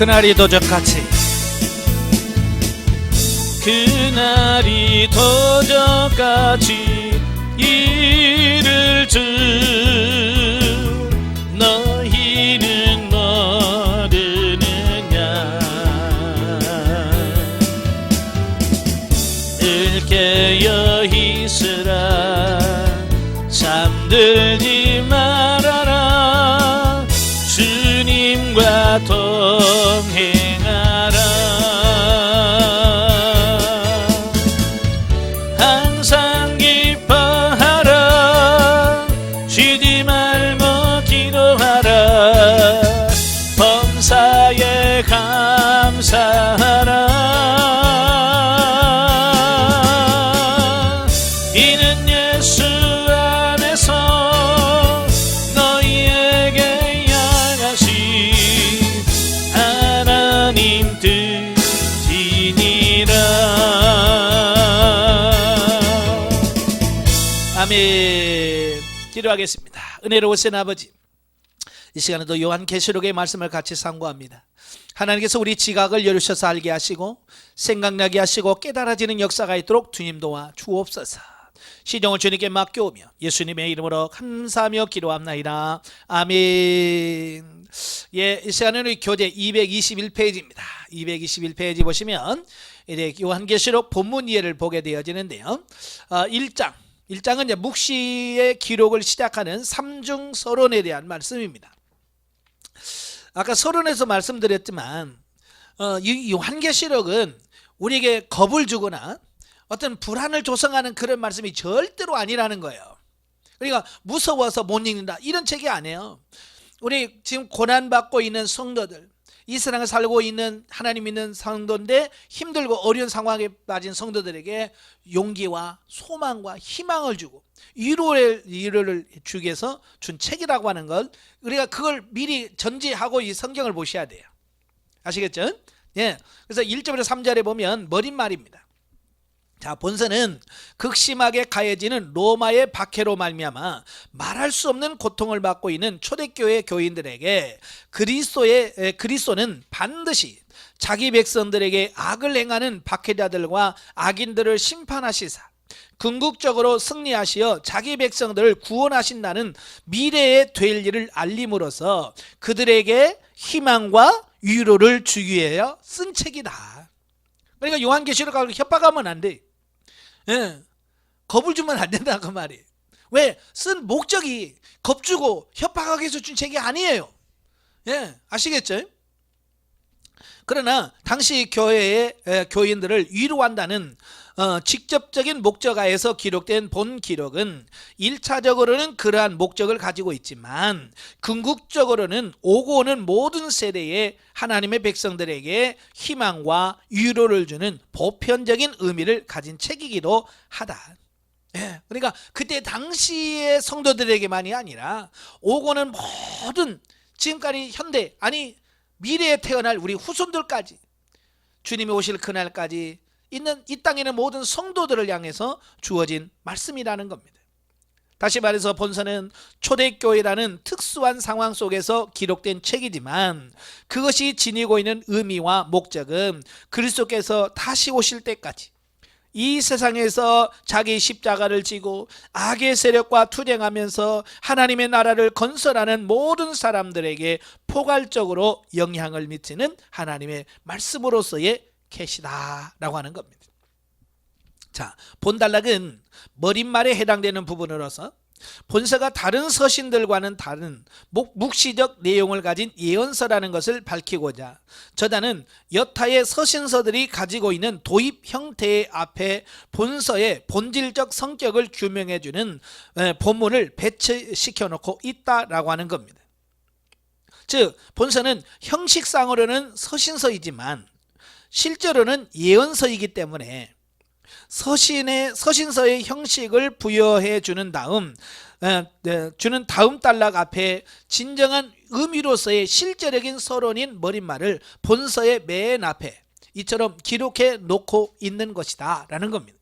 그날이 도적같이 그날이 도적같이 이를 줄 너희는 모르느냐. 늘 깨어 있으라 잠들지 말아라 주님과 동행하라. 항상 기뻐하라 쉬지 말고 기도하라 범사에 감사하라. 이는 예수 안에서 너희에게 향하신 하나님 뜻이니라. 아멘. 기도하겠습니다. 은혜로우신 아버지, 이 시간에도 요한계시록의 말씀을 같이 상고합니다. 하나님께서 우리 지각을 열으셔서 알게 하시고 생각나게 하시고 깨달아지는 역사가 있도록 주님 도와 주옵소서. 시종을 주님께 맡겨오며 예수님의 이름으로 감사하며 기도합나이다. 아멘. 예, 이 시간에는 우리 교재 221페이지입니다. 221페이지 보시면 이제 요한계시록 본문 이해를 보게 되어지는데요. 1장은 이제 묵시의 기록을 시작하는 삼중 서론에 대한 말씀입니다. 아까 서론에서 말씀드렸지만 이 요한계시록은 우리에게 겁을 주거나 어떤 불안을 조성하는 그런 말씀이 절대로 아니라는 거예요. 그러니까 무서워서 못 읽는다 이런 책이 아니에요. 우리 지금 고난받고 있는 성도들, 이 세상을 살고 있는 하나님 믿는 성도인데 힘들고 어려운 상황에 빠진 성도들에게 용기와 소망과 희망을 주고 위로를 주기 위해서 준 책이라고 하는 것, 우리가 그걸 미리 전제하고 이 성경을 보셔야 돼요. 아시겠죠? 예. 그래서 1절에서 3절에 보면 머릿말입니다. 자, 본서는 극심하게 가해지는 로마의 박해로 말미암아 말할 수 없는 고통을 받고 있는 초대교회 교인들에게 그리스도는 반드시 자기 백성들에게 악을 행하는 박해자들과 악인들을 심판하시사 궁극적으로 승리하시어 자기 백성들을 구원하신다는 미래에 될 일을 알림으로써 그들에게 희망과 위로를 주기 위하여 쓴 책이다. 그러니까 요한계시록하고 협박하면 안 돼. 예, 겁을 주면 안 된다 그 말이. 왜? 쓴 목적이 겁주고 협박하기 위해서 준 책이 아니에요. 예, 아시겠죠? 그러나 당시 교회의 교인들을 위로한다는 직접적인 목적하에서 기록된 본 기록은 1차적으로는 그러한 목적을 가지고 있지만 궁극적으로는 오고 오는 모든 세대의 하나님의 백성들에게 희망과 위로를 주는 보편적인 의미를 가진 책이기도 하다. 예, 그러니까 그때 당시의 성도들에게만이 아니라 오고 오는 모든 지금까지 현대 아니 미래에 태어날 우리 후손들까지 주님이 오실 그날까지 있는 이 땅에 있는 모든 성도들을 향해서 주어진 말씀이라는 겁니다. 다시 말해서 본서는 초대교회라는 특수한 상황 속에서 기록된 책이지만 그것이 지니고 있는 의미와 목적은 그리스도께서 다시 오실 때까지 이 세상에서 자기 십자가를 지고 악의 세력과 투쟁하면서 하나님의 나라를 건설하는 모든 사람들에게 포괄적으로 영향을 미치는 하나님의 말씀으로서의 계시다라고 하는 겁니다. 자, 본단락은 머릿말에 해당되는 부분으로서 본서가 다른 서신들과는 다른 묵시적 내용을 가진 예언서라는 것을 밝히고자 저자는 여타의 서신서들이 가지고 있는 도입 형태의 앞에 본서의 본질적 성격을 규명해주는 본문을 배치시켜 놓고 있다라고 하는 겁니다. 즉 본서는 형식상으로는 서신서이지만 실제로는 예언서이기 때문에 서신서의 형식을 부여해 주는 다음 단락 앞에 진정한 의미로서의 실제적인 서론인 머릿말을 본서의 맨 앞에 이처럼 기록해 놓고 있는 것이다 라는 겁니다.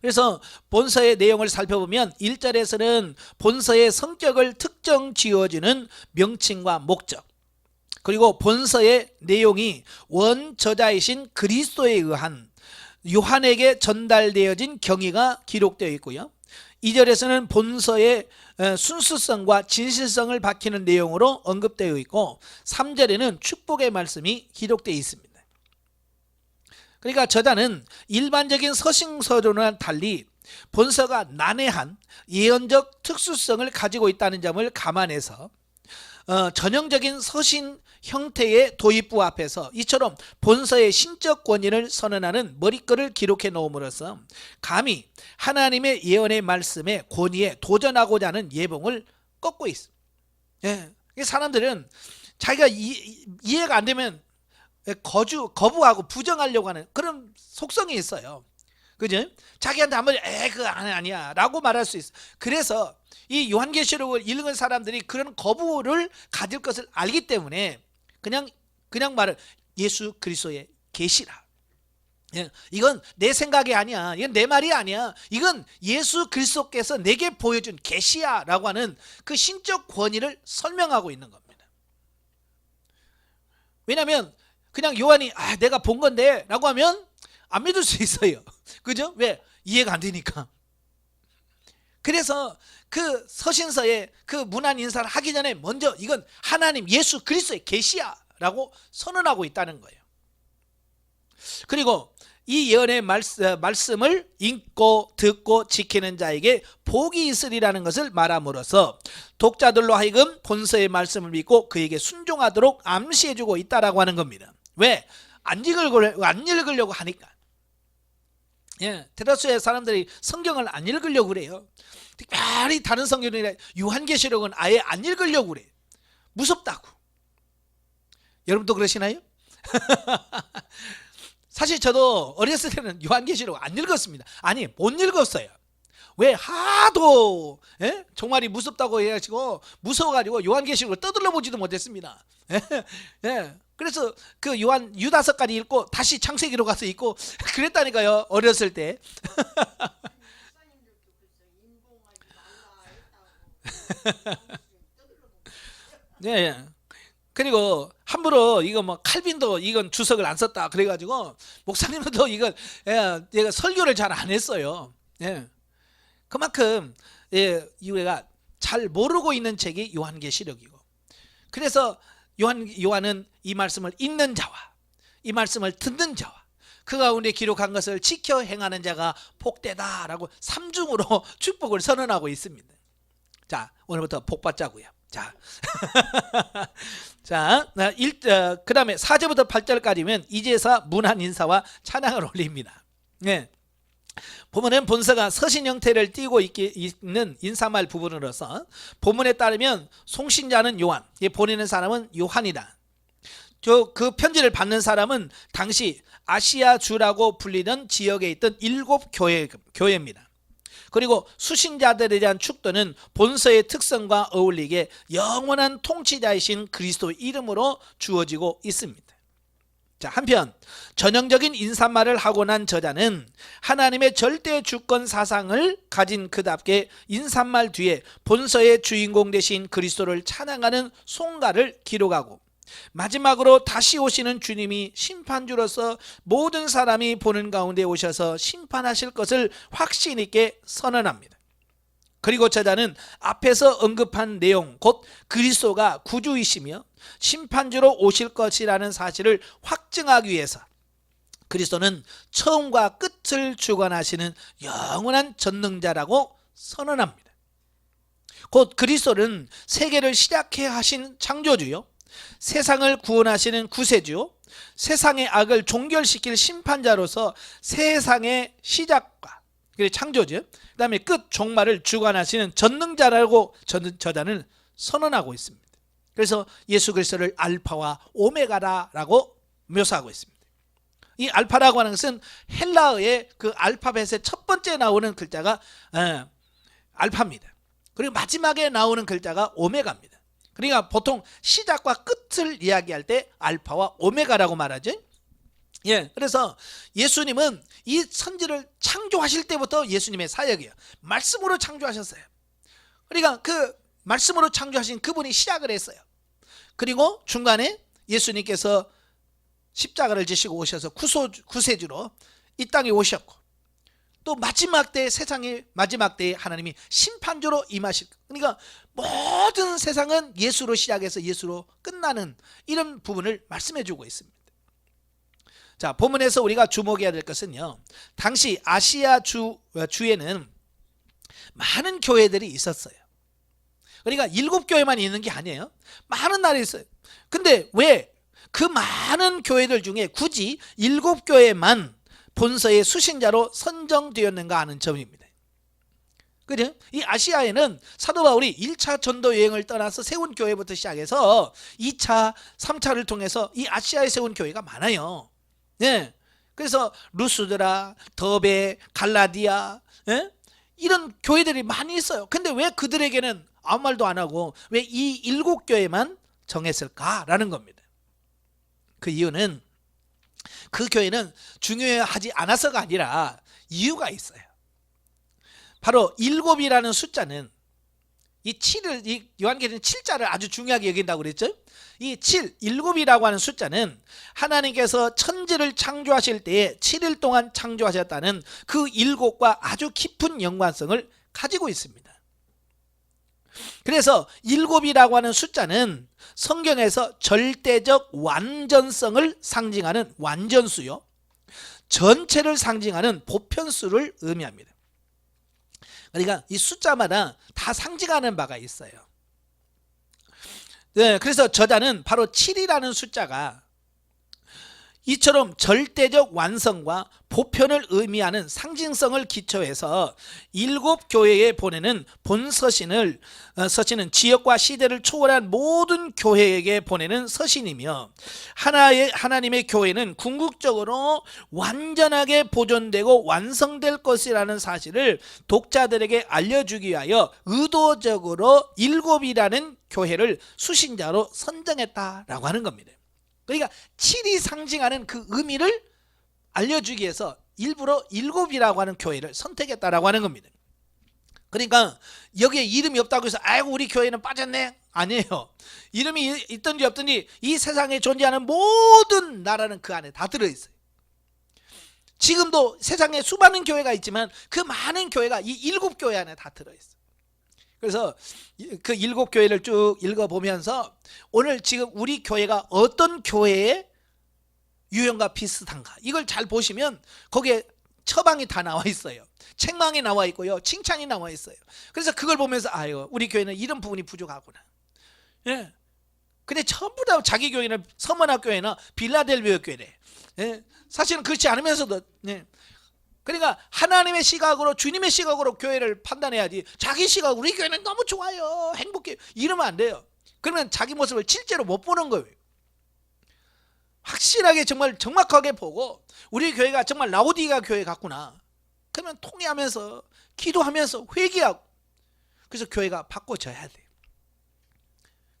그래서 본서의 내용을 살펴보면 1절에서는 본서의 성격을 특정 지어주는 명칭과 목적, 그리고 본서의 내용이 원저자이신 그리스도에 의한 요한에게 전달되어진 경위가 기록되어 있고요. 2절에서는 본서의 순수성과 진실성을 밝히는 내용으로 언급되어 있고 3절에는 축복의 말씀이 기록되어 있습니다. 그러니까 저자는 일반적인 서신서조와는 달리 본서가 난해한 예언적 특수성을 가지고 있다는 점을 감안해서 전형적인 서신 형태의 도입부 앞에서 이처럼 본서의 신적 권위를 선언하는 머릿글을 기록해 놓음으로써 감히 하나님의 예언의 말씀에 권위에 도전하고자 하는 예봉을 꺾고 있습니다. 예. 사람들은 자기가 이해가 안 되면 거부하고 부정하려고 하는 그런 속성이 있어요. 그죠? 자기한테 한번 그거 아니야 라고 말할 수 있어. 그래서 이 요한계시록을 읽은 사람들이 그런 거부를 가질 것을 알기 때문에 그냥 말을 예수 그리스도의 계시라. 이건 내 생각이 아니야. 이건 내 말이 아니야. 이건 예수 그리스도께서 내게 보여준 계시야 라고 하는 그 신적 권위를 설명하고 있는 겁니다. 왜냐하면 그냥 요한이 내가 본 건데 라고 하면 안 믿을 수 있어요. 그죠? 왜? 이해가 안 되니까. 그래서 그 서신서에 그 문안 인사를 하기 전에 먼저 이건 하나님 예수 그리스도의 계시야 라고 선언하고 있다는 거예요. 그리고 이 예언의 말씀을 읽고 듣고 지키는 자에게 복이 있으리라는 것을 말함으로써 독자들로 하여금 본서의 말씀을 믿고 그에게 순종하도록 암시해주고 있다라고 하는 겁니다. 왜? 안 읽으려고 하니까. 대다수의 사람들이 성경을 안 읽으려고 그래요. 특별히 다른 성경이나 요한계시록은 아예 안 읽으려고 그래요. 무섭다고. 여러분도 그러시나요? 사실 저도 어렸을 때는 요한계시록 안 읽었습니다. 아니 못 읽었어요. 왜? 하도 정말이 무섭다고 해가지고 무서워가지고 요한계시록을 떠들러 보지도 못했습니다. 그래서 그 유다서까지 읽고 다시 창세기로 가서 읽고 그랬다니까요. 어렸을 때. 네. 그리고 함부로 이거 뭐 칼빈도 이건 주석을 안 썼다 그래가지고 목사님도 이건 얘가 설교를 잘 안 했어요. 그만큼 우리가 잘 모르고 있는 책이 요한계시록이고, 그래서 요한은 이 말씀을 읽는 자와 이 말씀을 듣는 자와 그 가운데 기록한 것을 지켜 행하는 자가 복되다라고 삼중으로 축복을 선언하고 있습니다. 자, 오늘부터 복 받자고요. 자, 그 다음에 4절부터 8절까지면 이제서 문안 인사와 찬양을 올립니다. 보면은 본서가 서신 형태를 띠고 있는 인사말 부분으로서 본문에 따르면 송신자는 요한, 보내는 사람은 요한이다. 그 편지를 받는 사람은 당시 아시아 주라고 불리던 지역에 있던 7 교회입니다. 그리고 수신자들에 대한 축도는 본서의 특성과 어울리게 영원한 통치자이신 그리스도 이름으로 주어지고 있습니다. 자, 한편 전형적인 인사말을 하고 난 저자는 하나님의 절대 주권 사상을 가진 그답게 인사말 뒤에 본서의 주인공 되신 그리스도를 찬양하는 송가를 기록하고 마지막으로 다시 오시는 주님이 심판주로서 모든 사람이 보는 가운데 오셔서 심판하실 것을 확신 있게 선언합니다. 그리고 저자는 앞에서 언급한 내용 곧 그리스도가 구주이시며 심판주로 오실 것이라는 사실을 확증하기 위해서 그리스도는 처음과 끝을 주관하시는 영원한 전능자라고 선언합니다. 곧 그리스도는 세계를 시작해 하신 창조주요, 세상을 구원하시는 구세주, 세상의 악을 종결시킬 심판자로서 세상의 시작과 창조주, 그 다음에 끝 종말을 주관하시는 전능자라고 저자는 선언하고 있습니다. 그래서 예수 그리스도를 알파와 오메가라고 묘사하고 있습니다. 이 알파라고 하는 것은 헬라어의 그 알파벳의 첫 번째 나오는 글자가 알파입니다. 그리고 마지막에 나오는 글자가 오메가입니다. 그러니까 보통 시작과 끝을 이야기할 때 알파와 오메가라고 말하죠. 그래서 예수님은 이 천지를 창조하실 때부터 예수님의 사역이에요. 말씀으로 창조하셨어요. 그러니까 그 말씀으로 창조하신 그분이 시작을 했어요. 그리고 중간에 예수님께서 십자가를 지시고 오셔서 구세주로 이 땅에 오셨고, 또 마지막 때, 세상의 마지막 때에 하나님이 심판주로 임하실, 그러니까 모든 세상은 예수로 시작해서 예수로 끝나는 이런 부분을 말씀해 주고 있습니다. 자, 본문에서 우리가 주목해야 될 것은요, 당시 아시아 주에는 많은 교회들이 있었어요. 그러니까 7교회만 있는 게 아니에요. 많은 나라에 있어요. 근데 왜 그 많은 교회들 중에 굳이 7교회만 본서의 수신자로 선정되었는가 하는 점입니다. 그죠? 이 아시아에는 사도 바울이 1차 전도 여행을 떠나서 세운 교회부터 시작해서 2차, 3차를 통해서 이 아시아에 세운 교회가 많아요. 예. 그래서 루스드라, 더베, 갈라디아, 예? 이런 교회들이 많이 있어요. 근데 왜 그들에게는 아무 말도 안 하고 왜 이 7교회만 정했을까라는 겁니다. 그 이유는 그 교회는 중요하지 않아서가 아니라 이유가 있어요. 바로 7이라는 숫자는 이 7을, 이 요한계시록 7자를 아주 중요하게 여긴다고 그랬죠. 이 7, 7이라고 하는 숫자는 하나님께서 천지를 창조하실 때에 7일 동안 창조하셨다는 그 7과 아주 깊은 연관성을 가지고 있습니다. 그래서 7이라고 하는 숫자는 성경에서 절대적 완전성을 상징하는 완전수요, 전체를 상징하는 보편수를 의미합니다. 그러니까 이 숫자마다 다 상징하는 바가 있어요. 네, 그래서 저자는 바로 7이라는 숫자가 이처럼 절대적 완성과 보편을 의미하는 상징성을 기초해서 7교회에 보내는 본서신은 지역과 시대를 초월한 모든 교회에게 보내는 서신이며, 하나님의 교회는 궁극적으로 완전하게 보존되고 완성될 것이라는 사실을 독자들에게 알려주기 위하여 의도적으로 7이라는 교회를 수신자로 선정했다라고 하는 겁니다. 그러니까 7이 상징하는 그 의미를 알려주기 위해서 일부러 7이라고 하는 교회를 선택했다라고 하는 겁니다. 그러니까 여기에 이름이 없다고 해서 아이고 우리 교회는 빠졌네, 아니에요. 이름이 있든지 없든지 이 세상에 존재하는 모든 나라는 그 안에 다 들어있어요. 지금도 세상에 수많은 교회가 있지만 그 많은 교회가 이 7교회 안에 다 들어있어요. 그래서 그 7교회를 쭉 읽어보면서 오늘 지금 우리 교회가 어떤 교회의 유형과 비슷한가, 이걸 잘 보시면 거기에 처방이 다 나와 있어요. 책망이 나와 있고요, 칭찬이 나와 있어요. 그래서 그걸 보면서 아유 우리 교회는 이런 부분이 부족하구나. 예. 근데 전부 다 자기 교회는 서머나 교회나 빌라델비아 교회래. 예. 사실은 그렇지 않으면서도, 예. 그러니까 하나님의 시각으로, 주님의 시각으로 교회를 판단해야지 자기 시각으로 우리 교회는 너무 좋아요, 행복해요, 이러면 안 돼요. 그러면 자기 모습을 실제로 못 보는 거예요. 확실하게 정말 정확하게 보고 우리 교회가 정말 라오디가 교회 같구나, 그러면 통회하면서 기도하면서 회개하고, 그래서 교회가 바꿔져야 돼요.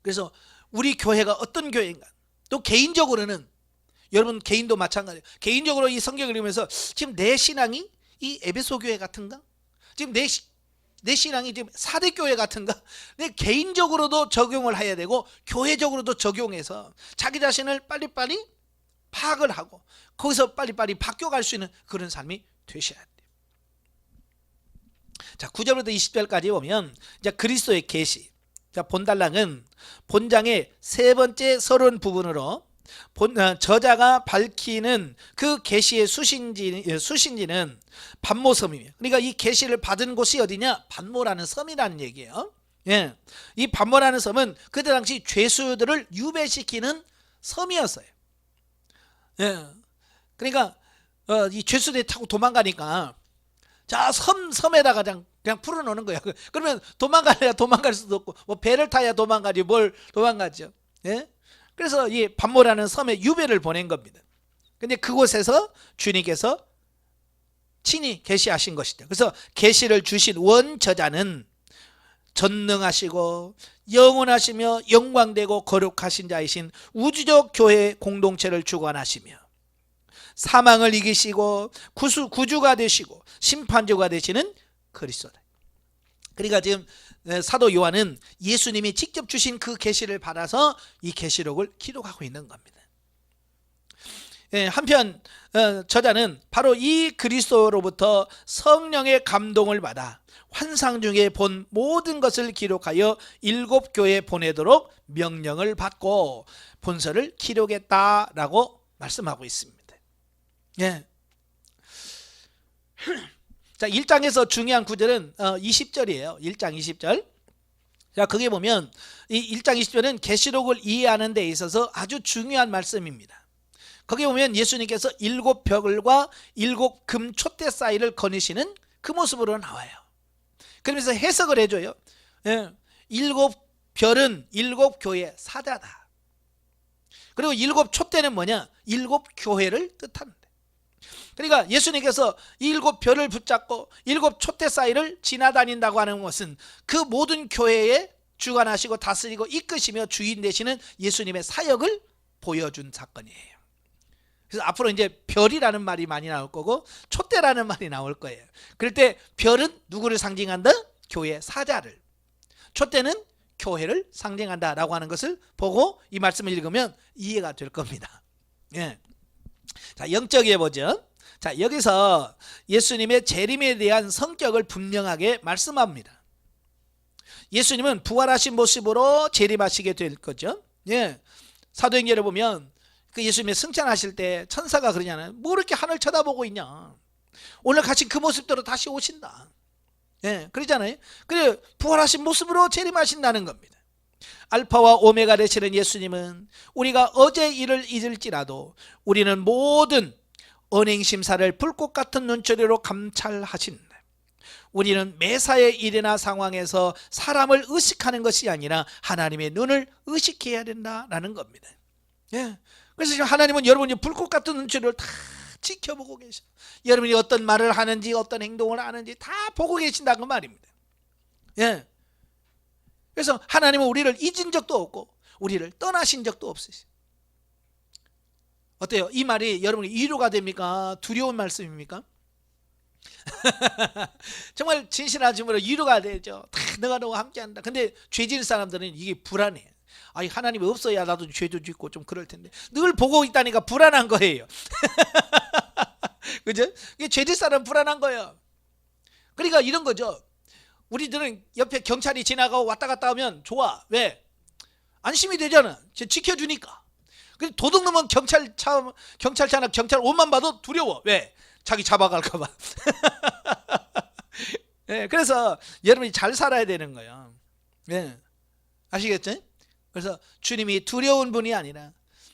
그래서 우리 교회가 어떤 교회인가, 또 개인적으로는 여러분 개인도 마찬가지예요. 개인적으로 이 성경을 읽으면서 지금 내 신앙이 이 에베소 교회 같은가? 지금 내 신앙이 지금 4대 교회 같은가? 내 개인적으로도 적용을 해야 되고 교회적으로도 적용해서 자기 자신을 빨리빨리 파악을 하고 거기서 빨리빨리 바뀌어갈 수 있는 그런 삶이 되셔야 돼요. 자, 9절부터 20절까지 보면 이제 그리스도의 계시. 자, 본달랑은 본장의 세 번째 서론 부분으로 저자가 밝히는 그 계시의 수신지는 반모섬이에요. 그러니까 이 계시를 받은 곳이 어디냐? 반모라는 섬이라는 얘기예요. 예. 이 반모라는 섬은 그때 당시 죄수들을 유배시키는 섬이었어요. 예. 그러니까 이 죄수들이 타고 도망가니까 자, 섬에다가 그냥 풀어놓는 거야. 그러면 도망가야 도망갈 수도 없고, 뭐 배를 타야 도망가지 뭘 도망가죠. 예? 그래서 이 반모라는 섬에 유배를 보낸 겁니다. 근데 그곳에서 주님께서 친히 계시하신 것이죠. 그래서 계시를 주신 원저자는 전능하시고 영원하시며 영광되고 거룩하신 자이신 우주적 교회 공동체를 주관하시며 사망을 이기시고 구주가 되시고 심판주가 되시는 그리스도다. 그러니까 지금 사도 요한은 예수님이 직접 주신 그 계시를 받아서 이 계시록을 기록하고 있는 겁니다. 한편 저자는 바로 이 그리스도로부터 성령의 감동을 받아 환상 중에 본 모든 것을 기록하여 7교회에 보내도록 명령을 받고 본서를 기록했다라고 말씀하고 있습니다. 예. 자, 1장에서 중요한 구절은 20절이에요. 1장 20절. 자, 거기에 보면 이 1장 20절은 계시록을 이해하는 데 있어서 아주 중요한 말씀입니다. 거기에 보면 예수님께서 7벽을과 7금 촛대 사이를 거니시는 그 모습으로 나와요. 그러면서 해석을 해줘요. 7별은 7교회의 사자다. 그리고 7촛대는 뭐냐? 7교회를 뜻합니다. 그러니까 예수님께서 7별을 붙잡고 7촛대 사이를 지나다닌다고 하는 것은 그 모든 교회에 주관하시고 다스리고 이끄시며 주인 되시는 예수님의 사역을 보여준 사건이에요. 그래서 앞으로 이제 별이라는 말이 많이 나올 거고 촛대라는 말이 나올 거예요. 그럴 때 별은 누구를 상징한다? 교회 사자를. 촛대는 교회를 상징한다라고 하는 것을 보고 이 말씀을 읽으면 이해가 될 겁니다. 예. 자, 영적이에 보죠. 자, 여기서 예수님의 재림에 대한 성격을 분명하게 말씀합니다. 예수님은 부활하신 모습으로 재림하시게 될 거죠. 예. 사도행전에 보면 그 예수님의 승천하실 때 천사가 그러잖아요. 뭐 이렇게 하늘 쳐다보고 있냐. 오늘 같이 그 모습대로 다시 오신다. 예, 그러잖아요. 그래 부활하신 모습으로 재림하신다는 겁니다. 알파와 오메가 되시는 예수님은 우리가 어제 일을 잊을지라도 우리는 모든 언행심사를 불꽃 같은 눈초리로 감찰하신다. 우리는 매사의 일이나 상황에서 사람을 의식하는 것이 아니라 하나님의 눈을 의식해야 된다라는 겁니다. 예. 그래서 지금 하나님은 여러분이 불꽃 같은 눈초리를 다 지켜보고 계셔. 여러분이 어떤 말을 하는지 어떤 행동을 하는지 다 보고 계신다는 말입니다. 예. 그래서 하나님은 우리를 잊은 적도 없고 우리를 떠나신 적도 없으시죠. 어때요? 이 말이 여러분이 위로가 됩니까? 두려운 말씀입니까? 정말 진실한 질문으로 위로가 되죠. 다 너가 너와 함께한다. 근데 죄 지은 사람들은 이게 불안해. 아니 하나님이 없어야 나도 죄도 짓고 좀 그럴 텐데 늘 보고 있다니까 불안한 거예요. 그죠? 이게 죄질 사람 불안한 거예요. 그러니까 이런 거죠. 우리들은 옆에 경찰이 지나가고 왔다 갔다 하면 좋아. 왜? 안심이 되잖아. 지켜주니까. 근데 도둑놈은 경찰차나 경찰 옷만 봐도 두려워. 왜? 자기 잡아갈까 봐. 네, 그래서 여러분이 잘 살아야 되는 거예요. 네. 아시겠죠? 그래서 주님이 두려운 분이 아니라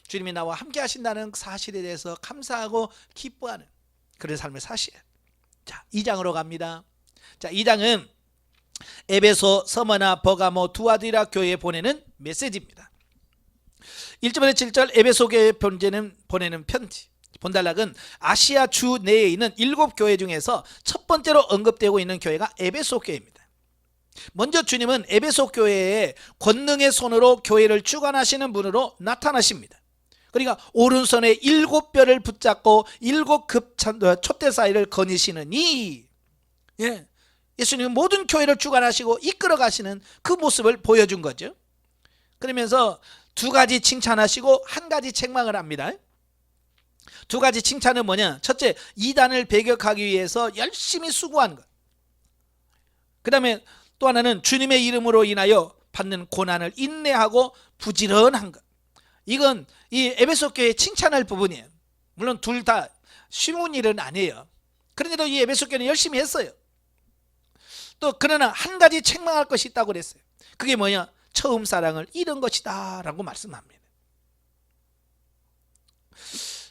주님이 나와 함께 하신다는 사실에 대해서 감사하고 기뻐하는 그런 삶을 사셔야. 자, 2장으로 갑니다. 자, 2장은 에베소, 서머나, 버가모, 두아디라 교회에 보내는 메시지입니다. 1절에서 7절 에베소 교회에 보내는 편지. 본달락은 아시아 주 내에 있는 7교회 중에서 첫 번째로 언급되고 있는 교회가 에베소 교회입니다. 먼저 주님은 에베소 교회에 권능의 손으로 교회를 주관하시는 분으로 나타나십니다. 그러니까 오른손에 7별을 붙잡고 7급 촛대 사이를 거니시느니, 예, 예수님은 모든 교회를 주관하시고 이끌어 가시는 그 모습을 보여준 거죠. 그러면서 두 가지 칭찬하시고 한 가지 책망을 합니다. 두 가지 칭찬은 뭐냐? 첫째, 이단을 배격하기 위해서 열심히 수고한 것. 그 다음에 또 하나는 주님의 이름으로 인하여 받는 고난을 인내하고 부지런한 것. 이건 이 에베소 교회의 칭찬할 부분이에요. 물론 둘 다 쉬운 일은 아니에요. 그런데도 이 에베소 교회는 열심히 했어요. 또 그러나 한 가지 책망할 것이 있다고 그랬어요. 그게 뭐냐? 처음 사랑을 잃은 것이다 라고 말씀합니다.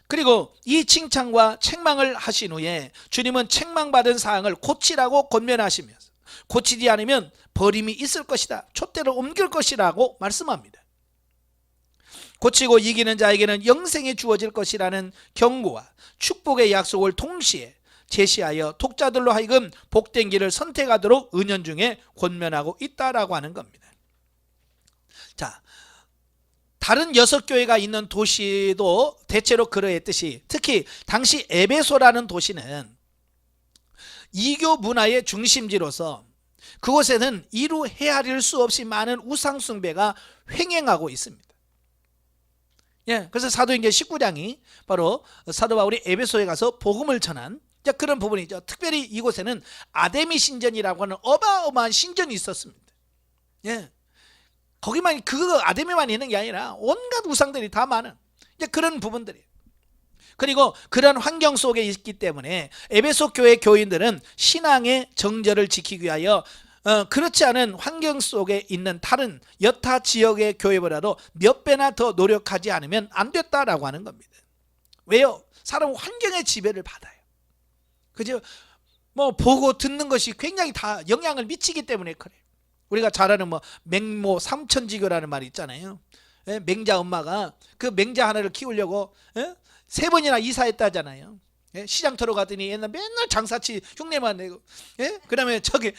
그리고 이 칭찬과 책망을 하신 후에 주님은 책망받은 사항을 고치라고 권면하시면서 고치지 않으면 버림이 있을 것이다, 촛대를 옮길 것이라고 말씀합니다. 고치고 이기는 자에게는 영생이 주어질 것이라는 경고와 축복의 약속을 동시에 제시하여 독자들로 하여금 복된 길을 선택하도록 은연중에 권면하고 있다라고 하는 겁니다. 자, 다른 6교회가 있는 도시도 대체로 그러했듯이 특히 당시 에베소라는 도시는 이교 문화의 중심지로서 그곳에는 이루 헤아릴 수 없이 많은 우상 숭배가 횡행하고 있습니다. 예, 그래서 사도행전 19장이 바로 사도 바울이 에베소에 가서 복음을 전한 그런 부분이죠. 특별히 이곳에는 아데미 신전이라고 하는 어마어마한 신전이 있었습니다. 예, 거기만 그 아데미만 있는 게 아니라 온갖 우상들이 다 많은 그런 부분들이에요. 그리고 그런 환경 속에 있기 때문에 에베소 교회 교인들은 신앙의 정절을 지키기 위하여 그렇지 않은 환경 속에 있는 다른 여타 지역의 교회보다도 몇 배나 더 노력하지 않으면 안 됐다라고 하는 겁니다. 왜요? 사람은 환경의 지배를 받아요. 그죠? 뭐 보고 듣는 것이 굉장히 다 영향을 미치기 때문에 그래요. 우리가 잘 아는 뭐 맹모 삼천지교라는 말이 있잖아요. 예? 맹자 엄마가 그 맹자 하나를 키우려고 3번이나 이사했다잖아요. 예? 시장터로 갔더니 옛날 맨날 장사치 흉내만 내고, 예? 그다음에 저기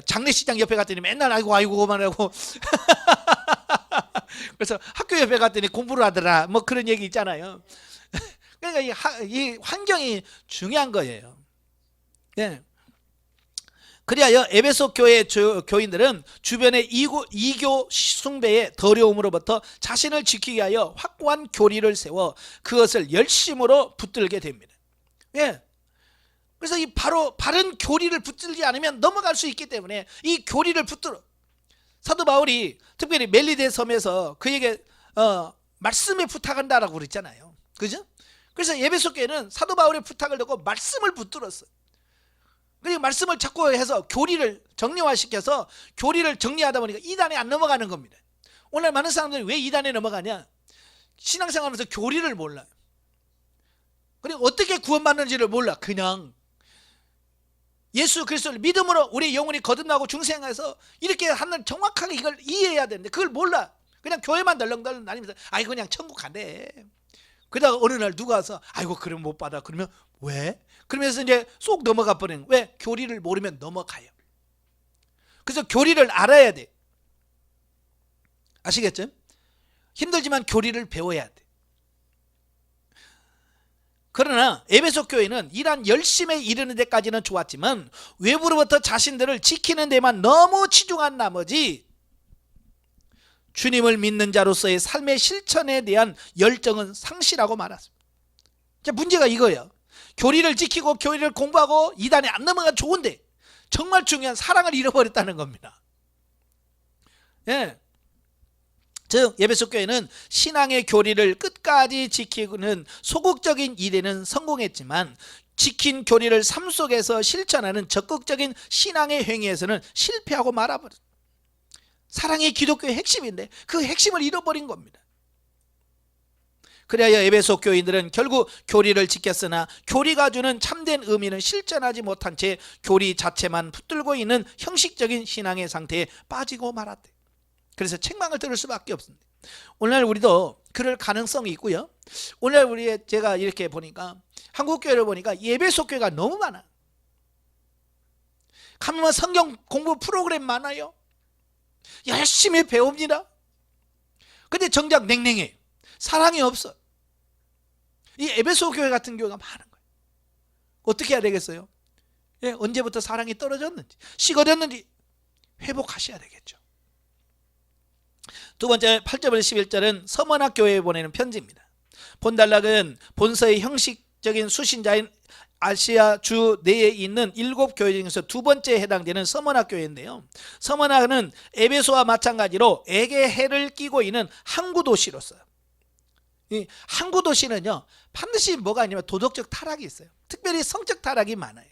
장례시장 옆에 갔더니 맨날 아이고만 하고 그래서 학교 옆에 갔더니 공부를 하더라 뭐 그런 얘기 있잖아요. 그러니까 이 환경이 중요한 거예요. 예. 그리하여 에베소 교회 교인들은 주변의 이교 숭배의 더러움으로부터 자신을 지키기 위하여 확고한 교리를 세워 그것을 열심으로 붙들게 됩니다. 예. 그래서 이 바른 교리를 붙들지 않으면 넘어갈 수 있기 때문에 이 교리를 붙들어. 사도 바울이 특별히 멜리데 섬에서 그에게 말씀에 부탁한다라고 그랬잖아요. 그죠? 그래서 에베소 교회는 사도 바울의 부탁을 듣고 말씀을 붙들었어요. 그리고 말씀을 자꾸 해서 교리를 정리화시켜서 교리를 정리하다 보니까 이단에 안 넘어가는 겁니다. 오늘 많은 사람들이 왜 이단에 넘어가냐? 신앙생활하면서 교리를 몰라요. 그리고 어떻게 구원받는지를 몰라. 그냥 예수 그리스도를 믿음으로 우리 영혼이 거듭나고 중생해서 이렇게 하는 정확하게 이걸 이해해야 되는데 그걸 몰라. 그냥 교회만 덜렁덜렁 다니면서 아이고 그냥 천국 간대. 그러다가 어느 날 누가 와서 아이고 그럼 못 받아. 그러면 왜? 그러면서 이제 쏙 넘어가 버리는. 왜? 교리를 모르면 넘어가요. 그래서 교리를 알아야 돼. 아시겠죠? 힘들지만 교리를 배워야 돼. 그러나 에베소 교회는 이러한 열심에 이르는 데까지는 좋았지만 외부로부터 자신들을 지키는 데만 너무 치중한 나머지 주님을 믿는 자로서의 삶의 실천에 대한 열정은 상실하고 말았습니다. 문제가 이거예요. 교리를 지키고 교리를 공부하고 이단에 안 넘어가면 좋은데 정말 중요한 사랑을 잃어버렸다는 겁니다. 예. 즉 에베소 교회는 신앙의 교리를 끝까지 지키는 소극적인 일에는 성공했지만 지킨 교리를 삶 속에서 실천하는 적극적인 신앙의 행위에서는 실패하고 말아버렸습니다. 사랑이 기독교의 핵심인데 그 핵심을 잃어버린 겁니다. 그래야 에베소 교인들은 결국 교리를 지켰으나 교리가 주는 참된 의미는 실천하지 못한 채 교리 자체만 붙들고 있는 형식적인 신앙의 상태에 빠지고 말았대. 그래서 책망을 들을 수밖에 없습니다. 오늘 우리도 그럴 가능성이 있고요. 오늘 제가 이렇게 보니까 한국 교회를 보니까 에베소 교회가 너무 많아. 가면 성경 공부 프로그램 많아요. 열심히 배웁니다. 근데 정작 냉랭해. 사랑이 없어. 이 에베소 교회 같은 교회가 많은 거예요. 어떻게 해야 되겠어요? 예, 언제부터 사랑이 떨어졌는지 식어졌는지 회복하셔야 되겠죠. 두 번째 8절부터 11절은 서머나 교회에 보내는 편지입니다. 본달락은 본서의 형식적인 수신자인 아시아 주 내에 있는 7교회 중에서 두 번째에 해당되는 서머나 교회인데요. 서머나는 에베소와 마찬가지로 에게 해를 끼고 있는 항구 도시로서요. 이 항구 도시는요 반드시 뭐가 있냐면 도덕적 타락이 있어요. 특별히 성적 타락이 많아요.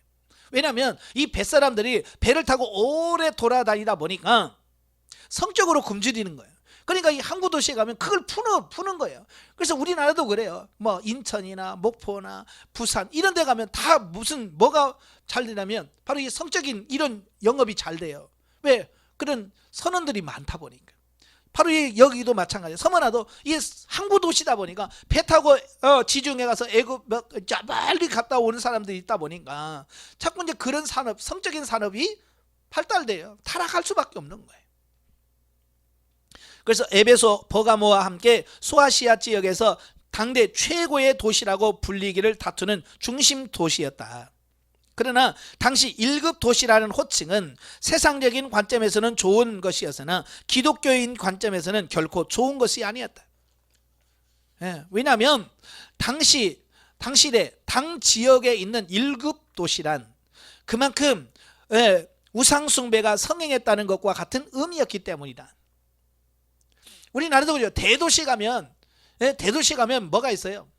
왜냐하면 이 뱃사람들이 배를 타고 오래 돌아다니다 보니까 성적으로 굶주리는 거예요. 그러니까 이 항구 도시에 가면 그걸 푸는 거예요. 그래서 우리나라도 그래요. 뭐 인천이나 목포나 부산 이런 데 가면 다 뭐가 잘 되냐면 바로 이 성적인 이런 영업이 잘 돼요. 왜? 그런 선원들이 많다 보니까. 바로 여기도 마찬가지예요. 서머나도 이 항구 도시다 보니까 배 타고 지중해 가서 애굽 멀리 갔다 오는 사람들이 있다 보니까 자꾸 이제 그런 산업, 성적인 산업이 발달돼요. 타락할 수밖에 없는 거예요. 그래서 에베소 버가모와 함께 소아시아 지역에서 당대 최고의 도시라고 불리기를 다투는 중심 도시였다. 그러나 당시 1급 도시라는 호칭은 세상적인 관점에서는 좋은 것이었으나 기독교인 관점에서는 결코 좋은 것이 아니었다. 왜냐하면 당시대 당 지역에 있는 1급 도시란 그만큼 우상숭배가 성행했다는 것과 같은 의미였기 때문이다. 우리나라도 그래요. 대도시 가면 뭐가 있어요?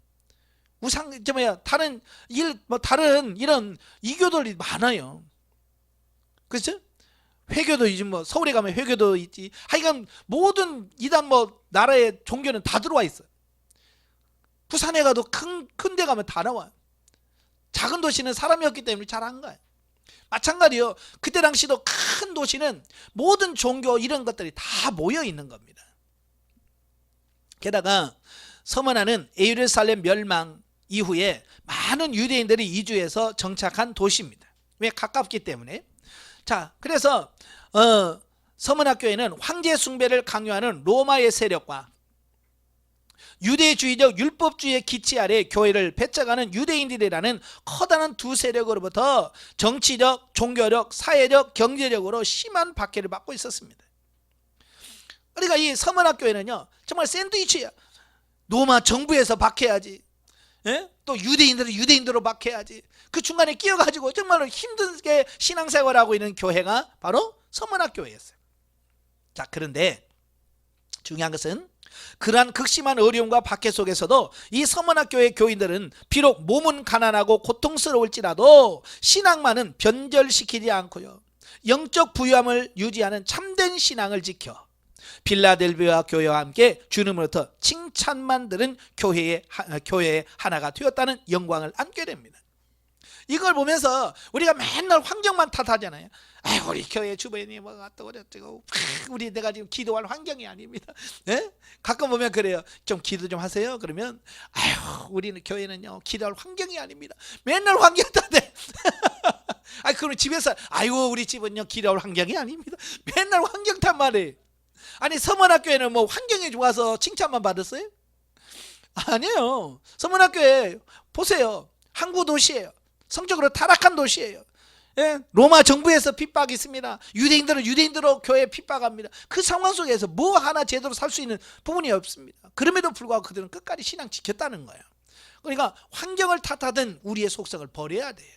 다른 이런 이교들이 많아요. 그렇죠? 회교도 있지, 서울에 가면 회교도 있지. 하여간 모든 이단 나라의 종교는 다 들어와 있어요. 부산에 가도 큰 데 가면 다 나와요. 작은 도시는 사람이 없기 때문에 잘 안 가요. 마찬가지요. 그때 당시도 큰 도시는 모든 종교 이런 것들이 다 모여 있는 겁니다. 게다가 서머나는 예루살렘 멸망 이후에 많은 유대인들이 이주해서 정착한 도시입니다. 왜? 가깝기 때문에. 자, 그래서 서머나교회는 황제 숭배를 강요하는 로마의 세력과 유대주의적 율법주의의 기치 아래 교회를 배척하는 유대인들이라는 커다란 두 세력으로부터 정치적, 종교적, 사회적, 경제적으로 심한 박해를 받고 있었습니다. 그러니까 이 서머나교회는요 정말 샌드위치야. 로마 정부에서 박해야지, 또 유대인들은 유대인들로 박해야지. 그 중간에 끼어가지고 정말로 힘들게 신앙생활하고 있는 교회가 바로 서머나교회였어요. 자, 그런데 중요한 것은 그러한 극심한 어려움과 박해 속에서도 이 서머나교회 교인들은 비록 몸은 가난하고 고통스러울지라도 신앙만은 변절시키지 않고요, 영적 부유함을 유지하는 참된 신앙을 지켜 빌라델비아 교회와 함께 주님으로부터 칭찬만 들은 교회의 하나가 되었다는 영광을 안게 됩니다. 이걸 보면서 우리가 맨날 환경만 탓하잖아요. 아이고, 우리 교회 주변이 뭐가 또 어쩌고, 우리 내가 지금 기도할 환경이 아닙니다. 가끔 보면 그래요. 좀 기도 좀 하세요. 그러면 아이고, 우리는 교회는요 기도할 환경이 아닙니다. 맨날 환경 탓해. 그럼 집에서 아이고, 우리 집은요 기도할 환경이 아닙니다. 맨날 환경 탓만 해. 아니, 서머나교회는 뭐 환경이 좋아서 칭찬만 받았어요? 아니에요. 서머나교회 보세요. 항구 도시예요. 성적으로 타락한 도시예요. 로마 정부에서 핍박이 있습니다. 유대인들은 유대인들로 교회에 핍박합니다. 그 상황 속에서 뭐 하나 제대로 살 수 있는 부분이 없습니다. 그럼에도 불구하고 그들은 끝까지 신앙 지켰다는 거예요. 그러니까 환경을 탓하든 우리의 속성을 버려야 돼요.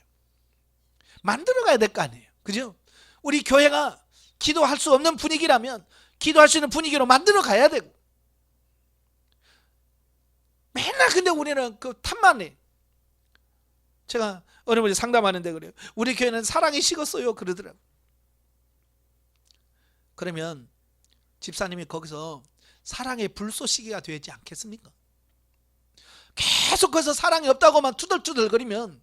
만들어 가야 될 거 아니에요. 그죠? 우리 교회가 기도할 수 없는 분위기라면 기도할 수 있는 분위기로 만들어 가야 되고, 맨날 근데 우리는 그 탓만 해. 제가 어느 분이 상담하는데 그래요. 우리 교회는 사랑이 식었어요 그러더라고요. 그러면 집사님이 거기서 사랑의 불쏘시개가 되지 않겠습니까? 계속 거기서 사랑이 없다고만 투덜투덜거리면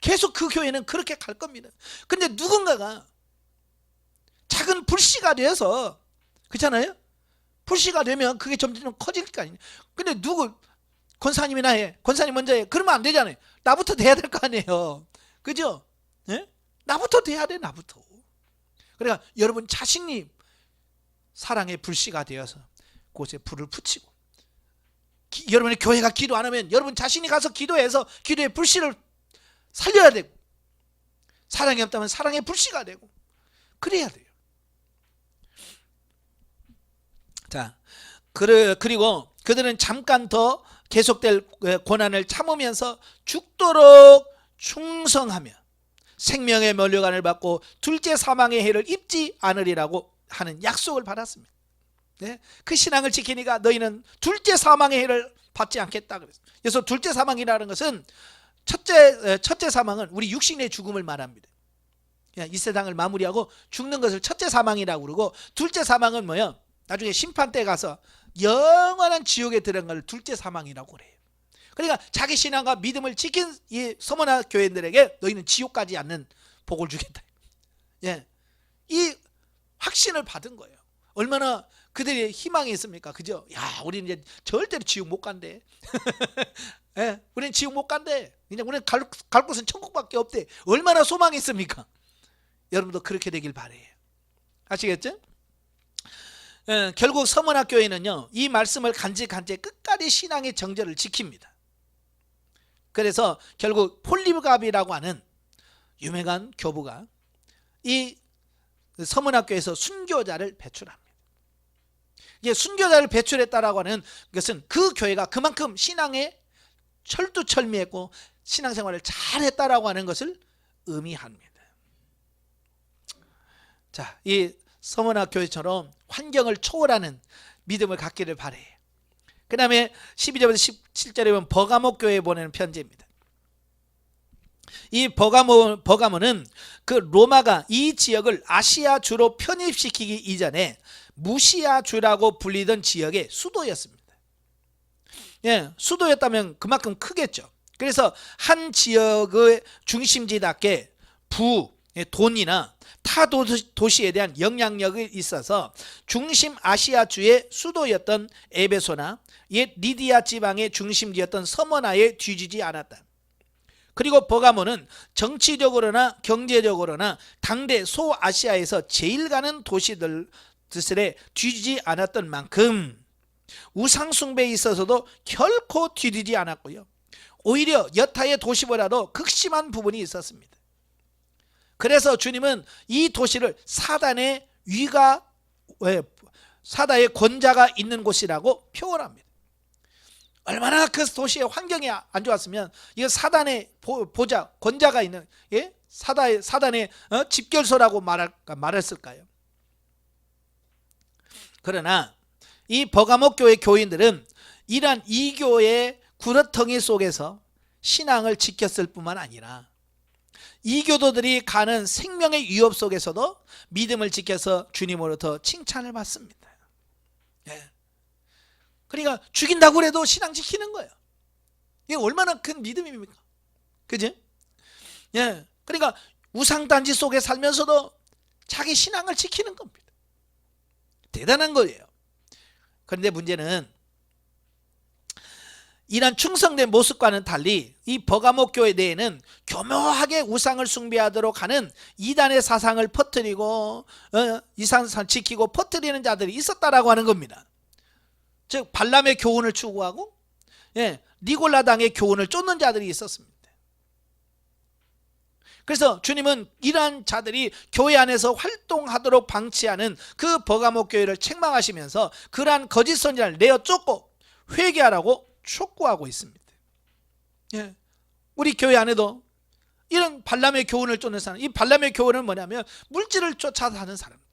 계속 그 교회는 그렇게 갈 겁니다. 근데 누군가가 작은 불씨가 돼서, 그렇잖아요? 불씨가 되면 그게 점점 커질 거 아니에요. 근데 권사님이나 해, 권사님 먼저 해, 그러면 안 되잖아요. 나부터 돼야 될 거 아니에요. 그죠? 나부터 돼야 돼. 나부터. 그러니까 여러분 자신이 사랑의 불씨가 되어서 그곳에 불을 붙이고, 여러분의 교회가 기도 안 하면 여러분 자신이 가서 기도해서 기도의 불씨를 살려야 되고, 사랑이 없다면 사랑의 불씨가 되고, 그래야 돼요. 자, 그리고 그들은 잠깐 더 계속될 고난을 참으면서 죽도록 충성하며 생명의 면류관을 받고 둘째 사망의 해를 입지 않으리라고 하는 약속을 받았습니다. 그 신앙을 지키니까 너희는 둘째 사망의 해를 받지 않겠다 그랬어요. 그래서 둘째 사망이라는 것은 첫째 사망은 우리 육신의 죽음을 말합니다. 이 세상을 마무리하고 죽는 것을 첫째 사망이라고 그러고, 둘째 사망은 뭐예요? 나중에 심판 때 가서 영원한 지옥에 들어간 걸 둘째 사망이라고 그래요. 그러니까 자기 신앙과 믿음을 지킨 이 서머나 교인들에게 너희는 지옥 가지 않는 복을 주겠다. 이 확신을 받은 거예요. 얼마나 그들의 희망이 있습니까? 그죠? 야, 우리는 이제 절대로 지옥 못 간대. 우리는 지옥 못 간대. 그냥 우리는 갈 곳은 천국밖에 없대. 얼마나 소망이 있습니까? 여러분도 그렇게 되길 바래요. 아시겠죠? 결국 서머나 교회는요 이 말씀을 간직한 채 끝까지 신앙의 정절을 지킵니다. 그래서 결국 폴리갑이라고 하는 유명한 교부가 이 서문학교에서 순교자를 배출합니다. 이게 순교자를 배출했다라고 하는 것은 그 교회가 그만큼 신앙에 철두철미했고 신앙생활을 잘했다라고 하는 것을 의미합니다. 자, 이 서문학교처럼 환경을 초월하는 믿음을 갖기를 바래요. 그 다음에 12절부터 17절에 보면 버가모 교회에 보내는 편지입니다. 이 버가모는 그 로마가 이 지역을 아시아 주로 편입시키기 이전에 무시아 주라고 불리던 지역의 수도였습니다. 예, 수도였다면 그만큼 크겠죠. 그래서 한 지역의 중심지답게 돈이나 타 도시에 대한 영향력이 있어서 중심 아시아주의 수도였던 에베소나 옛 리디아 지방의 중심지였던 서머나에 뒤지지 않았다. 그리고 버가모는 정치적으로나 경제적으로나 당대 소아시아에서 제일 가는 도시들에 뒤지지 않았던 만큼 우상 숭배에 있어서도 결코 뒤지지 않았고요. 오히려 여타의 도시보다도 극심한 부분이 있었습니다. 그래서 주님은 이 도시를 사단의 권자가 있는 곳이라고 표현합니다. 얼마나 그 도시의 환경이 안 좋았으면 이거 사단의 권자가 있는 사단의 집결소라고 말했을까요? 그러나 이 버가모 교회 교인들은 이러한 이교의 구렁텅이 속에서 신앙을 지켰을 뿐만 아니라 이교도들이 가는 생명의 위협 속에서도 믿음을 지켜서 주님으로부터 칭찬을 받습니다. 예. 그러니까 죽인다고 해도 신앙 지키는 거예요. 이게 얼마나 큰 믿음입니까? 그지? 예. 그러니까 우상단지 속에 살면서도 자기 신앙을 지키는 겁니다. 대단한 거예요. 그런데 문제는 이런 충성된 모습과는 달리 이 버가모 교회 내에는 교묘하게 우상을 숭배하도록 하는 이단의 사상을 퍼뜨리고 이상을 지키고 퍼뜨리는 자들이 있었다라고 하는 겁니다. 즉 발람의 교훈을 추구하고 니골라당의 교훈을 쫓는 자들이 있었습니다. 그래서 주님은 이러한 자들이 교회 안에서 활동하도록 방치하는 그 버가모 교회를 책망하시면서 그러한 거짓 선지자를 내어 쫓고 회개하라고 촉구하고 있습니다. 예. 우리 교회 안에도 이런 발람의 교훈을 쫓는 사람, 이 발람의 교훈은 뭐냐면 물질을 쫓아 사는 사람들,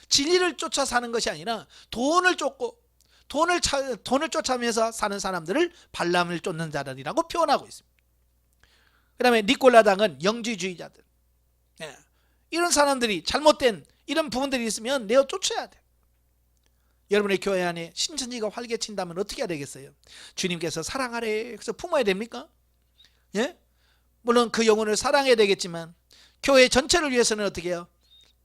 진리를 쫓아 사는 것이 아니라 돈을 쫓고 돈을 쫓아면서 사는 사람들을 발람을 쫓는 자들이라고 표현하고 있습니다. 그 다음에 니콜라당은 영지주의자들, 예. 이런 사람들이 잘못된 이런 부분들이 있으면 내어 쫓아야 돼. 여러분의 교회 안에 신천지가 활개친다면 어떻게 해야 되겠어요? 주님께서 사랑하래 그래서 품어야 됩니까? 예? 물론 그 영혼을 사랑해야 되겠지만 교회 전체를 위해서는 어떻게 해요?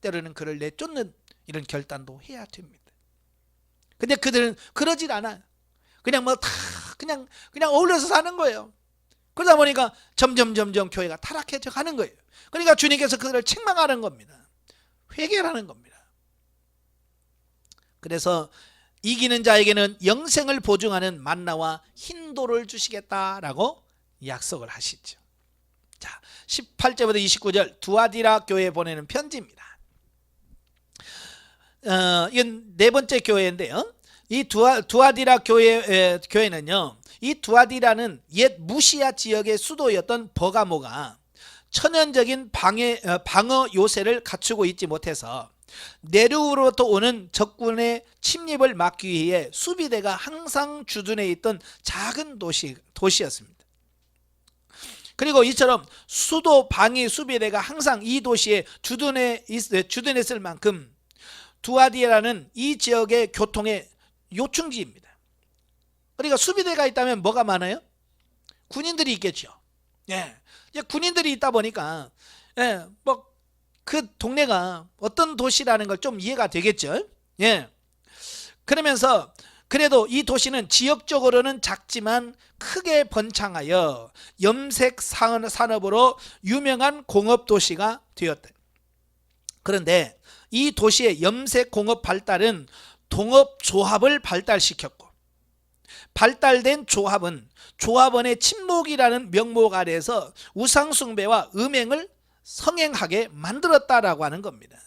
때로는 그를 내쫓는 이런 결단도 해야 됩니다. 근데 그들은 그러질 않아요. 그냥 뭐 다 그냥 어울려서 사는 거예요. 그러다 보니까 점점 교회가 타락해져 가는 거예요. 그러니까 주님께서 그들을 책망하는 겁니다. 회개하는 겁니다. 그래서 이기는 자에게는 영생을 보증하는 만나와 흰돌을 주시겠다라고 약속을 하시죠. 자, 18절부터 29절 두아디라 교회에 보내는 편지입니다. 이건 네 번째 교회인데요. 이 두아디라 교회는요. 이 두아디라는 옛 무시아 지역의 수도였던 버가모가 천연적인 방어 요새를 갖추고 있지 못해서 내륙으로부터 오는 적군의 침입을 막기 위해 수비대가 항상 주둔해 있던 작은 도시였습니다. 그리고 이처럼 수도 방위 수비대가 항상 이 도시에 주둔했을 만큼 두아디라는 이 지역의 교통의 요충지입니다. 그러니까 수비대가 있다면 뭐가 많아요? 군인들이 있겠죠. 예. 이제 군인들이 있다 보니까 뭐 그 동네가 어떤 도시라는 걸 좀 이해가 되겠죠. 예. 그러면서 그래도 이 도시는 지역적으로는 작지만 크게 번창하여 염색 산업으로 유명한 공업 도시가 되었다. 그런데 이 도시의 염색 공업 발달은 동업 조합을 발달시켰고 발달된 조합원의 친목이라는 명목 아래에서 우상숭배와 음행을 성행하게 만들었다라고 하는 겁니다.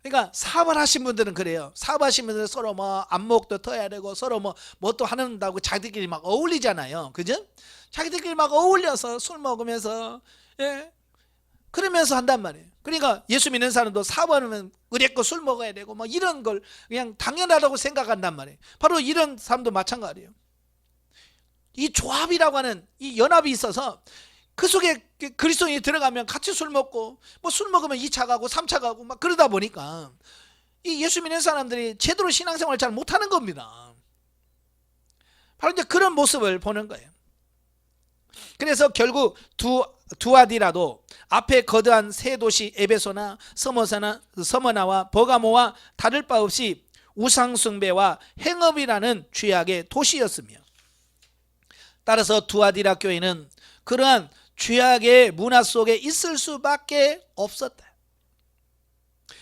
그러니까 사업을 하신 분들은 그래요. 사업하신 분들은 서로 뭐 안목도 터야 되고 서로 뭐 또 하는다고 자기들끼리 막 어울리잖아요. 그죠? 자기들끼리 막 어울려서 술 먹으면서, 예, 그러면서 한단 말이에요. 그러니까 예수 믿는 사람도 사업하면 의뢰껏 술 먹어야 되고 뭐 이런 걸 그냥 당연하다고 생각한단 말이에요. 바로 이런 사람도 마찬가지예요. 이 조합이라고 하는 이 연합이 있어서 그 속에 그리스도인이 들어가면 같이 술 먹고 뭐 술 먹으면 2차 가고 3차 가고 막 그러다 보니까 이 예수 믿는 사람들이 제대로 신앙생활을 잘 못하는 겁니다. 바로 이제 그런 모습을 보는 거예요. 그래서 결국 두아디라도 앞에 거대한 세 도시 에베소나 서머나와 버가모와 다를 바 없이 우상숭배와 행업이라는 죄악의 도시였으며, 따라서 두아디라 교회는 그러한 죄악의 문화 속에 있을 수밖에 없었다.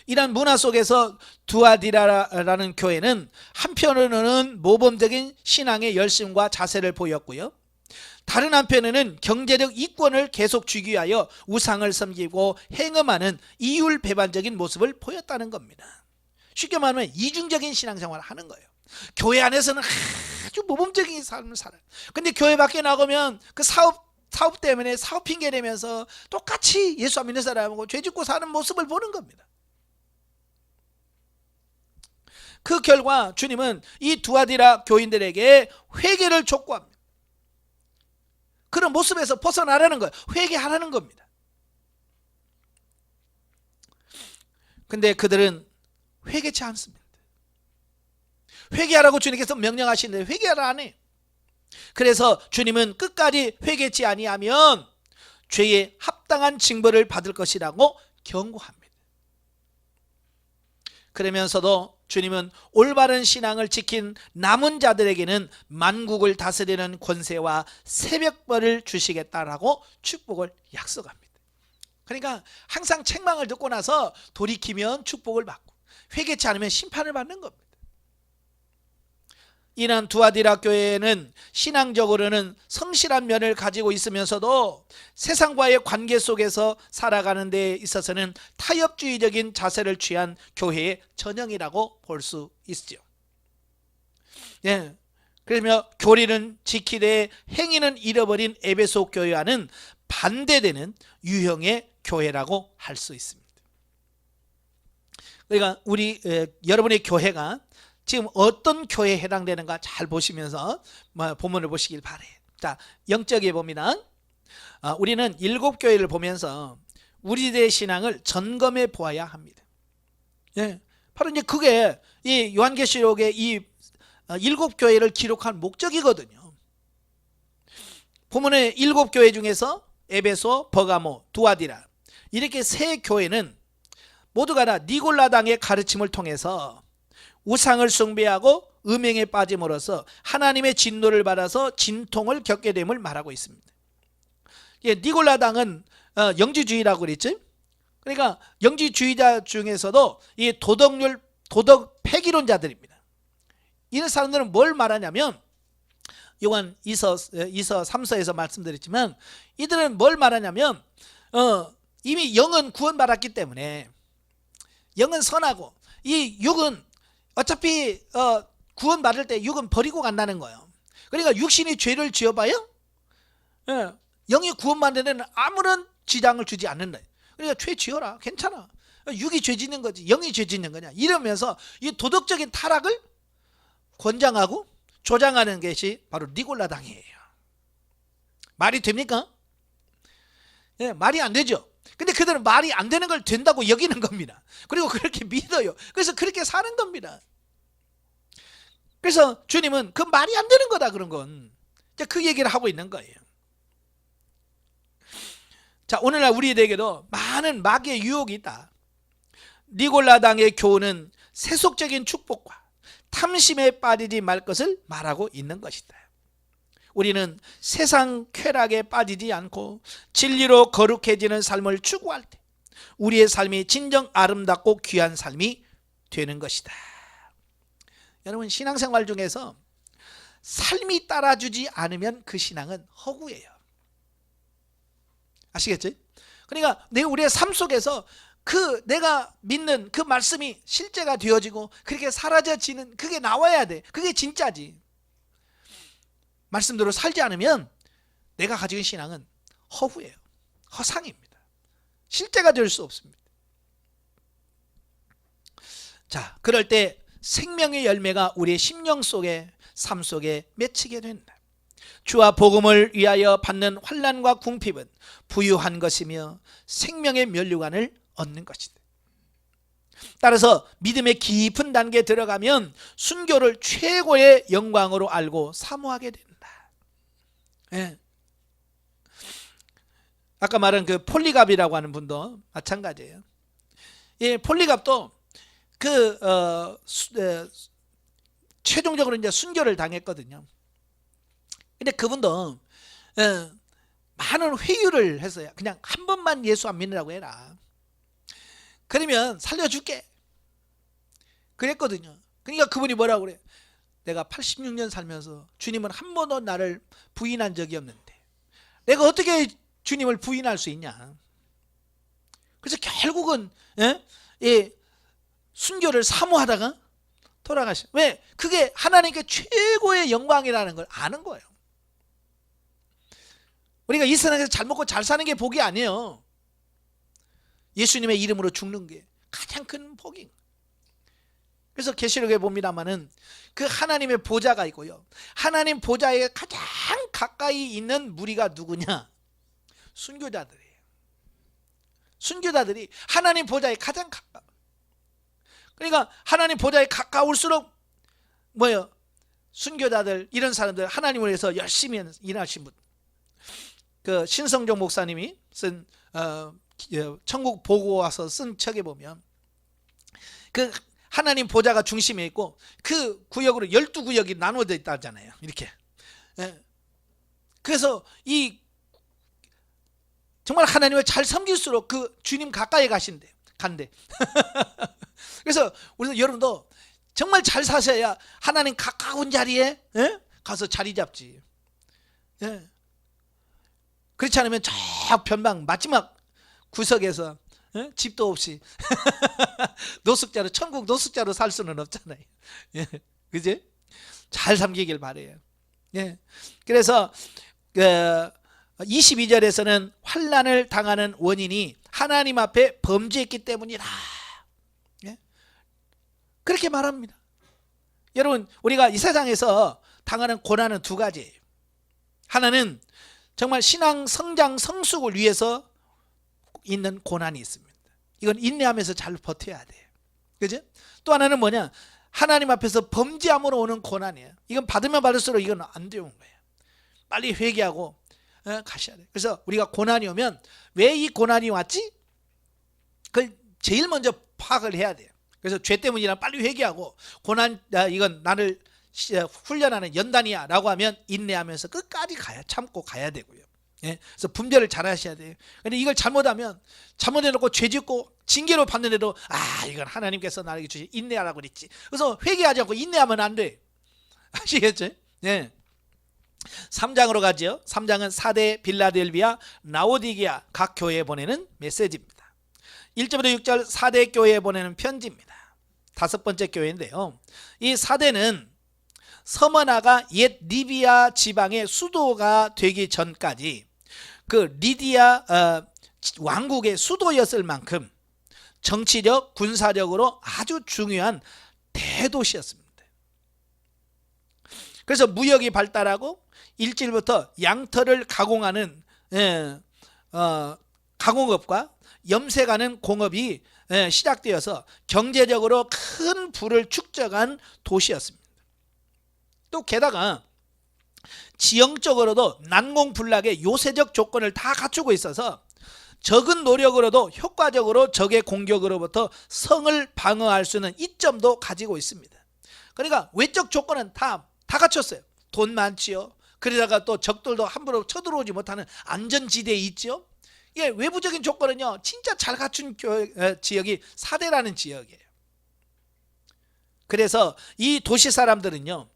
이런 문화 속에서 두아디라라는 교회는 한편으로는 모범적인 신앙의 열심과 자세를 보였고요, 다른 한편에는 경제적 이권을 계속 주기 위하여 우상을 섬기고 행음하는 이율배반적인 모습을 보였다는 겁니다. 쉽게 말하면 이중적인 신앙생활을 하는 거예요. 교회 안에서는 아주 모범적인 삶을 살아요. 근데 교회 밖에 나가면 그 사업 때문에 사업 핑계 대면서 똑같이 예수 안 믿는 사람하고 죄짓고 사는 모습을 보는 겁니다. 그 결과 주님은 이 두아디라 교인들에게 회개를 촉구합니다. 그런 모습에서 벗어나라는 거예요. 회개하라는 겁니다. 근데 그들은 회개치 않습니다. 회개하라고 주님께서 명령하시는데 회개하라 안 해요. 그래서 주님은 끝까지 회개치 아니하면 죄에 합당한 징벌을 받을 것이라고 경고합니다. 그러면서도 주님은 올바른 신앙을 지킨 남은 자들에게는 만국을 다스리는 권세와 새벽벌을 주시겠다라고 축복을 약속합니다. 그러니까 항상 책망을 듣고 나서 돌이키면 축복을 받고 회개치 않으면 심판을 받는 겁니다. 이런 두아디라 교회는 신앙적으로는 성실한 면을 가지고 있으면서도 세상과의 관계 속에서 살아가는 데 있어서는 타협주의적인 자세를 취한 교회의 전형이라고 볼 수 있죠. 예, 그러며 교리는 지키되 행위는 잃어버린 에베소 교회와는 반대되는 유형의 교회라고 할 수 있습니다. 그러니까 여러분의 교회가 지금 어떤 교회에 해당되는가 잘 보시면서 본문을 보시길 바래요. 자, 영적에 보면 우리는 7교회를 보면서 우리들의 신앙을 점검해 보아야 합니다. 예, 바로 이제 그게 이 요한계시록의 이 7교회를 기록한 목적이거든요. 본문의 7교회 중에서 에베소, 버가모, 두아디라 이렇게 세 교회는 모두가 다 니골라당의 가르침을 통해서 우상을 숭배하고 음행에 빠짐으로써 하나님의 진노를 받아서 진통을 겪게 됨을 말하고 있습니다. 예, 니골라당은 영지주의라고 그랬죠. 그러니까 영지주의자 중에서도 이 도덕 폐기론자들입니다. 이런 사람들은 뭘 말하냐면 요한 2서 3서에서 말씀드렸지만 이들은 뭘 말하냐면 이미 영은 구원받았기 때문에 영은 선하고 이 육은 어차피 구원받을 때 육은 버리고 간다는 거예요. 그러니까 육신이 죄를 지어봐요 영이 구원받는 데는 아무런 지장을 주지 않는다. 그러니까 죄 지어라 괜찮아. 육이 죄 짓는 거지 영이 죄 짓는 거냐 이러면서 이 도덕적인 타락을 권장하고 조장하는 것이 바로 니골라당이에요. 말이 됩니까? 예, 말이 안 되죠. 근데 그들은 말이 안 되는 걸 된다고 여기는 겁니다. 그리고 그렇게 믿어요. 그래서 그렇게 사는 겁니다. 그래서 주님은 그 말이 안 되는 거다 그런 건 그 얘기를 하고 있는 거예요. 자, 오늘날 우리에게도 많은 마귀의 유혹이 있다. 니골라당의 교훈은 세속적인 축복과 탐심에 빠지지 말 것을 말하고 있는 것이다. 우리는 세상 쾌락에 빠지지 않고 진리로 거룩해지는 삶을 추구할 때 우리의 삶이 진정 아름답고 귀한 삶이 되는 것이다. 여러분 신앙생활 중에서 삶이 따라주지 않으면 그 신앙은 허구예요. 아시겠죠? 그러니까 우리의 삶 속에서 그 내가 믿는 그 말씀이 실제가 되어지고 그렇게 사라져지는 그게 나와야 돼. 그게 진짜지. 말씀대로 살지 않으면 내가 가지고 있는 신앙은 허구예요. 허상입니다. 실제가 될 수 없습니다. 자, 그럴 때 생명의 열매가 우리의 심령 속에, 삶 속에 맺히게 된다. 주와 복음을 위하여 받는 환난과 궁핍은 부유한 것이며 생명의 면류관을 얻는 것이다. 따라서 믿음의 깊은 단계에 들어가면 순교를 최고의 영광으로 알고 사모하게 된다. 예. 아까 말한 그 폴리갑이라고 하는 분도 마찬가지예요. 예, 폴리갑도 최종적으로 이제 순교를 당했거든요. 근데 그분도 많은 회유를 했어요. 그냥 한 번만 예수 안 믿으라고 해라. 그러면 살려줄게. 그랬거든요. 그러니까 그분이 뭐라고 그래? 내가 86년 살면서 주님은 한 번도 나를 부인한 적이 없는데 내가 어떻게 주님을 부인할 수 있냐. 그래서 결국은 순교를 사모하다가 돌아가시. 왜? 그게 하나님께 최고의 영광이라는 걸 아는 거예요. 우리가 이 세상에서 잘 먹고 잘 사는 게 복이 아니에요. 예수님의 이름으로 죽는 게 가장 큰 복인 거예요. 그래서 계시록에 봅니다마는 그 하나님의 보좌가 있고요. 하나님 보좌에 가장 가까이 있는 무리가 누구냐? 순교자들이에요. 순교자들이 하나님 보좌에 가장 가까워. 그러니까 하나님 보좌에 가까울수록 뭐예요? 순교자들, 이런 사람들, 하나님을 위해서 열심히 일하신 분. 그 신성종 목사님이 쓴 천국 보고 와서 쓴 책에 보면 그 하나님 보좌가 중심에 있고 그 구역으로 12구역이 나눠져 있다잖아요. 이렇게. 그래서 이 정말 하나님을 잘 섬길수록 그 주님 가까이 간대. 그래서 우리 여러분도 정말 잘 사셔야 하나님 가까운 자리에 가서 자리 잡지. 그렇지 않으면 저 변방 마지막 구석에서 집도 없이 노숙자로, 천국 노숙자로 살 수는 없잖아요. 그지? 잘 섬기길 바래요. 그래서 22절에서는 환난을 당하는 원인이 하나님 앞에 범죄했기 때문이라, 그렇게 말합니다. 여러분, 우리가 이 세상에서 당하는 고난은 두 가지예요. 하나는 정말 신앙 성장 성숙을 위해서 있는 고난이 있습니다. 이건 인내하면서 잘 버텨야 돼요. 그죠? 또 하나는 뭐냐? 하나님 앞에서 범죄함으로 오는 고난이에요. 이건 받으면 받을수록 이건 안 되는 거예요. 빨리 회개하고 가셔야 돼요. 그래서 우리가 고난이 오면 왜 이 고난이 왔지? 그걸 제일 먼저 파악을 해야 돼요. 그래서 죄 때문이라 빨리 회개하고, 고난, 이건 나를 훈련하는 연단이야 라고 하면 인내하면서 끝까지 참고 가야 되고요. 그래서 분별을 잘 하셔야 돼요. 근데 이걸 잘못하면, 잘못해놓고 죄 짓고 징계로 받는데도 이건 하나님께서 나에게 주신 인내하라고 그랬지. 그래서 회개하지 않고 인내하면 안 돼. 아시겠죠? 3장으로 가죠. 3장은 4대 빌라델비아, 라오디게아 각 교회에 보내는 메시지입니다. 1절부터 6절 4대 교회에 보내는 편지입니다. 5번째 교회인데요. 이 4대는 서머나가 옛 리비아 지방의 수도가 되기 전까지 그 리디아 왕국의 수도였을 만큼 정치적, 군사력으로 아주 중요한 대도시였습니다. 그래서 무역이 발달하고 일질부터 양털을 가공하는 가공업과 염색하는 공업이 시작되어서 경제적으로 큰 부를 축적한 도시였습니다. 또 게다가 지형적으로도 난공불락의 요새적 조건을 다 갖추고 있어서 적은 노력으로도 효과적으로 적의 공격으로부터 성을 방어할 수 있는 이점도 가지고 있습니다. 그러니까 외적 조건은 다 갖췄어요. 돈 많지요. 그러다가 또 적들도 함부로 쳐들어오지 못하는 안전지대에 있죠. 외부적인 조건은요, 진짜 잘 갖춘 지역이 4대라는 지역이에요. 그래서 이 도시 사람들은요,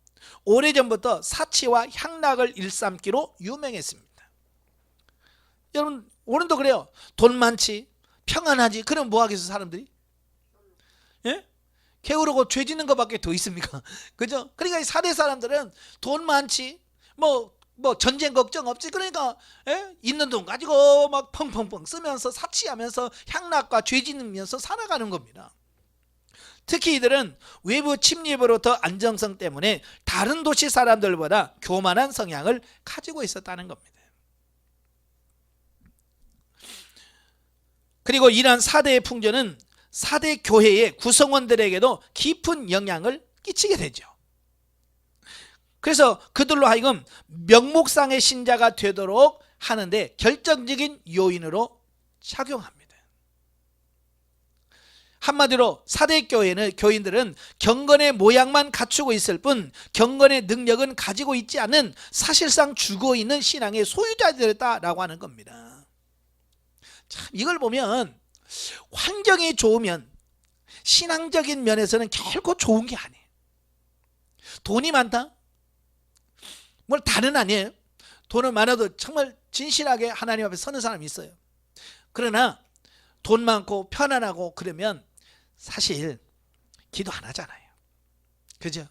오래전부터 사치와 향락을 일삼기로 유명했습니다. 여러분 오늘도 그래요. 돈 많지, 평안하지, 그럼 뭐 하겠어 사람들이? 예? 게으르고 죄 짓는 것밖에 더 있습니까? 그죠? 그러니까 이 사대 사람들은 돈 많지, 뭐 전쟁 걱정 없지, 그러니까 있는 돈 가지고 막 펑펑펑 쓰면서 사치하면서 향락과 죄 짓으면서 살아가는 겁니다. 특히 이들은 외부 침입으로부터 안정성 때문에 다른 도시 사람들보다 교만한 성향을 가지고 있었다는 겁니다. 그리고 이러한 사대의 풍조는 사대 교회의 구성원들에게도 깊은 영향을 끼치게 되죠. 그래서 그들로 하여금 명목상의 신자가 되도록 하는데 결정적인 요인으로 작용합니다. 한마디로 사대 교인들은 경건의 모양만 갖추고 있을 뿐 경건의 능력은 가지고 있지 않은 사실상 죽어있는 신앙의 소유자들이었다라고 하는 겁니다. 참 이걸 보면 환경이 좋으면 신앙적인 면에서는 결코 좋은 게 아니에요. 돈이 많다? 뭘 다는 아니에요. 돈은 많아도 정말 진실하게 하나님 앞에 서는 사람이 있어요. 그러나 돈 많고 편안하고 그러면 사실 기도 안 하잖아요. 그죠?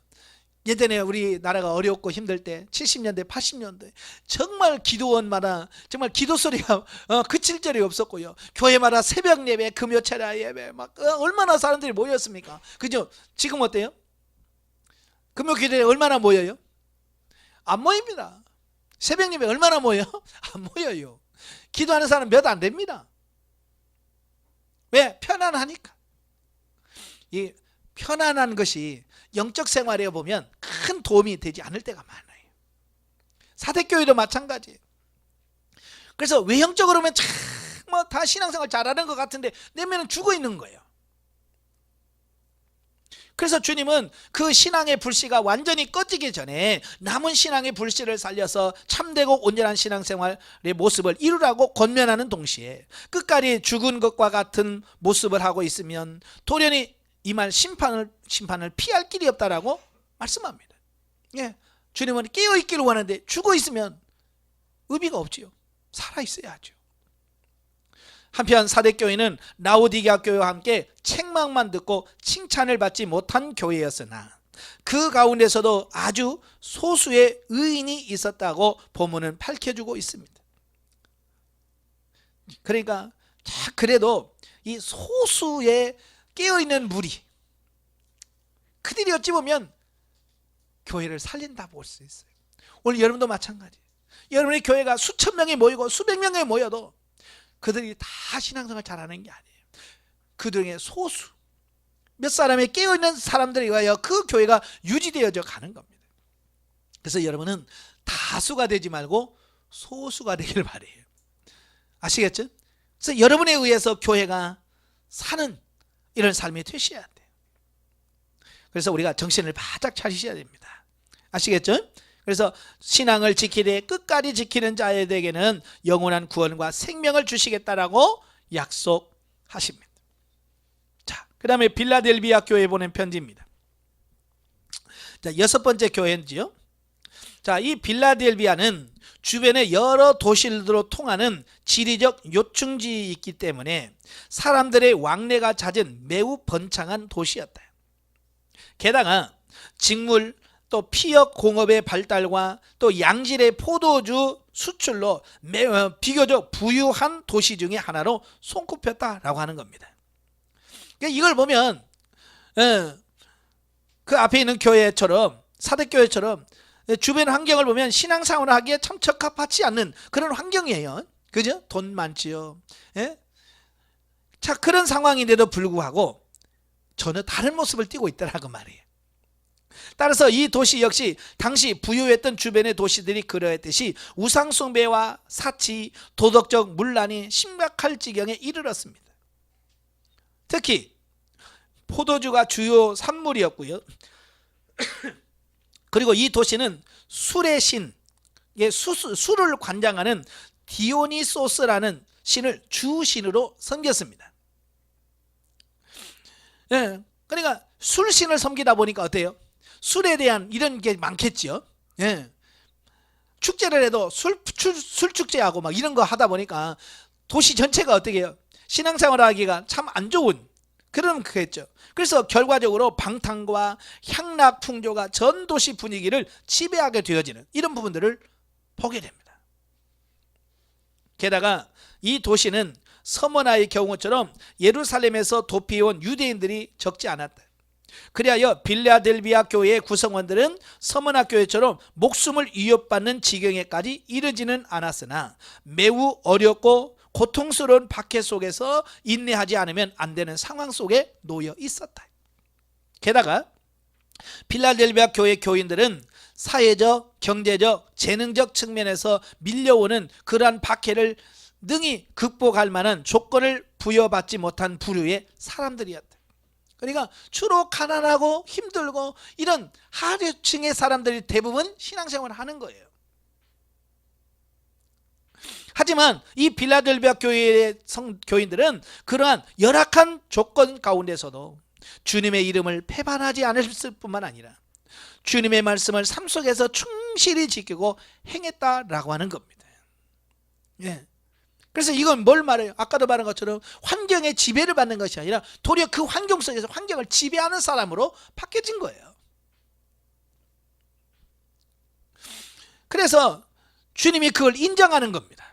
예전에 우리 나라가 어렵고 힘들 때 70년대 80년대 정말 기도원마다 정말 기도 소리가 그칠 절이 없었고요. 교회마다 새벽 예배, 금요 철야 예배 막 얼마나 사람들이 모였습니까? 그죠? 지금 어때요? 금요 기도에 얼마나 모여요? 안 모입니다. 새벽 예배 얼마나 모여요? 안 모여요. 기도하는 사람 몇 안 됩니다. 왜? 편안하니까. 이 편안한 것이 영적 생활에 보면 큰 도움이 되지 않을 때가 많아요. 사대교회도 마찬가지예요. 그래서 외형적으로 보면 참 뭐 다 신앙생활 잘하는 것 같은데 내면은 죽어 있는 거예요. 그래서 주님은 그 신앙의 불씨가 완전히 꺼지기 전에 남은 신앙의 불씨를 살려서 참되고 온전한 신앙생활의 모습을 이루라고 권면하는 동시에 끝까지 죽은 것과 같은 모습을 하고 있으면 돌연히 이말 심판을 피할 길이 없다라고 말씀합니다. 예, 주님은 깨어 있기를 원하는데 죽어 있으면 의미가 없지요. 살아 있어야죠. 한편 사대교회는 라오디게아 교회와 함께 책망만 듣고 칭찬을 받지 못한 교회였으나 그 가운데서도 아주 소수의 의인이 있었다고 본문은 밝혀주고 있습니다. 그러니까 그래도 이 소수의 깨어있는 무리, 그들이 어찌 보면 교회를 살린다 볼 수 있어요. 오늘 여러분도 마찬가지. 여러분의 교회가 수천 명이 모이고 수백 명이 모여도 그들이 다 신앙생활 잘하는 게 아니에요. 그 중에 소수 몇 사람의 깨어있는 사람들에 의하여 그 교회가 유지되어져 가는 겁니다. 그래서 여러분은 다수가 되지 말고 소수가 되길 바라요. 아시겠죠? 그래서 여러분에 의해서 교회가 사는 이런 삶이 되셔야 돼요. 그래서 우리가 정신을 바짝 차리셔야 됩니다. 아시겠죠? 그래서 신앙을 지키되 끝까지 지키는 자에게는 영원한 구원과 생명을 주시겠다라고 약속하십니다. 자, 그 다음에 빌라델비아 교회에 보낸 편지입니다. 자, 여섯 번째 교회인지요. 자, 이 빌라델비아는 주변에 여러 도시들로 통하는 지리적 요충지에 있기 때문에 사람들의 왕래가 잦은 매우 번창한 도시였다. 게다가 직물 또 피역 공업의 발달과 또 양질의 포도주 수출로 비교적 부유한 도시 중에 하나로 손꼽혔다라고 하는 겁니다. 그러니까 이걸 보면 그 앞에 있는 교회처럼 사대교회처럼 주변 환경을 보면 신앙생활을 하기에 참 적합하지 않는 그런 환경이에요. 그죠? 돈 많지요. 예? 자, 그런 상황인데도 불구하고 전혀 다른 모습을 띠고 있더라고 말이에요. 따라서 이 도시 역시 당시 부유했던 주변의 도시들이 그러했듯이 우상숭배와 사치, 도덕적 문란이 심각할 지경에 이르렀습니다. 특히 포도주가 주요 산물이었고요. 그리고 이 도시는 술의 신, 술을 관장하는 디오니소스라는 신을 주신으로 섬겼습니다. 예, 그러니까 술신을 섬기다 보니까 어때요? 술에 대한 이런 게 많겠죠. 예. 축제를 해도 술 축제하고 막 이런 거 하다 보니까 도시 전체가 어떻게 해요? 신앙생활 하기가 참 안 좋은 그런 거겠죠. 그래서 결과적으로 방탕과 향락 풍조가 전 도시 분위기를 지배하게 되어지는 이런 부분들을 보게 됩니다. 게다가 이 도시는 서머나의 경우처럼 예루살렘에서 도피해온 유대인들이 적지 않았다. 그리하여 빌라델비아 교회의 구성원들은 서머나 교회처럼 목숨을 위협받는 지경에까지 이르지는 않았으나 매우 어렵고 고통스러운 박해 속에서 인내하지 않으면 안 되는 상황 속에 놓여 있었다. 게다가 필라델비아 교회 교인들은 사회적, 경제적, 재능적 측면에서 밀려오는 그러한 박해를 능히 극복할 만한 조건을 부여받지 못한 부류의 사람들이었다. 그러니까 주로 가난하고 힘들고 이런 하류층의 사람들이 대부분 신앙생활을 하는 거예요. 하지만 이 빌라델비아 교회의 교인들은 그러한 열악한 조건 가운데서도 주님의 이름을 배반하지 않았을 뿐만 아니라 주님의 말씀을 삶 속에서 충실히 지키고 행했다라고 하는 겁니다. 예. 그래서 이건 뭘 말해요? 아까도 말한 것처럼 환경의 지배를 받는 것이 아니라 도리어 그 환경 속에서 환경을 지배하는 사람으로 바뀌어진 거예요. 그래서 주님이 그걸 인정하는 겁니다.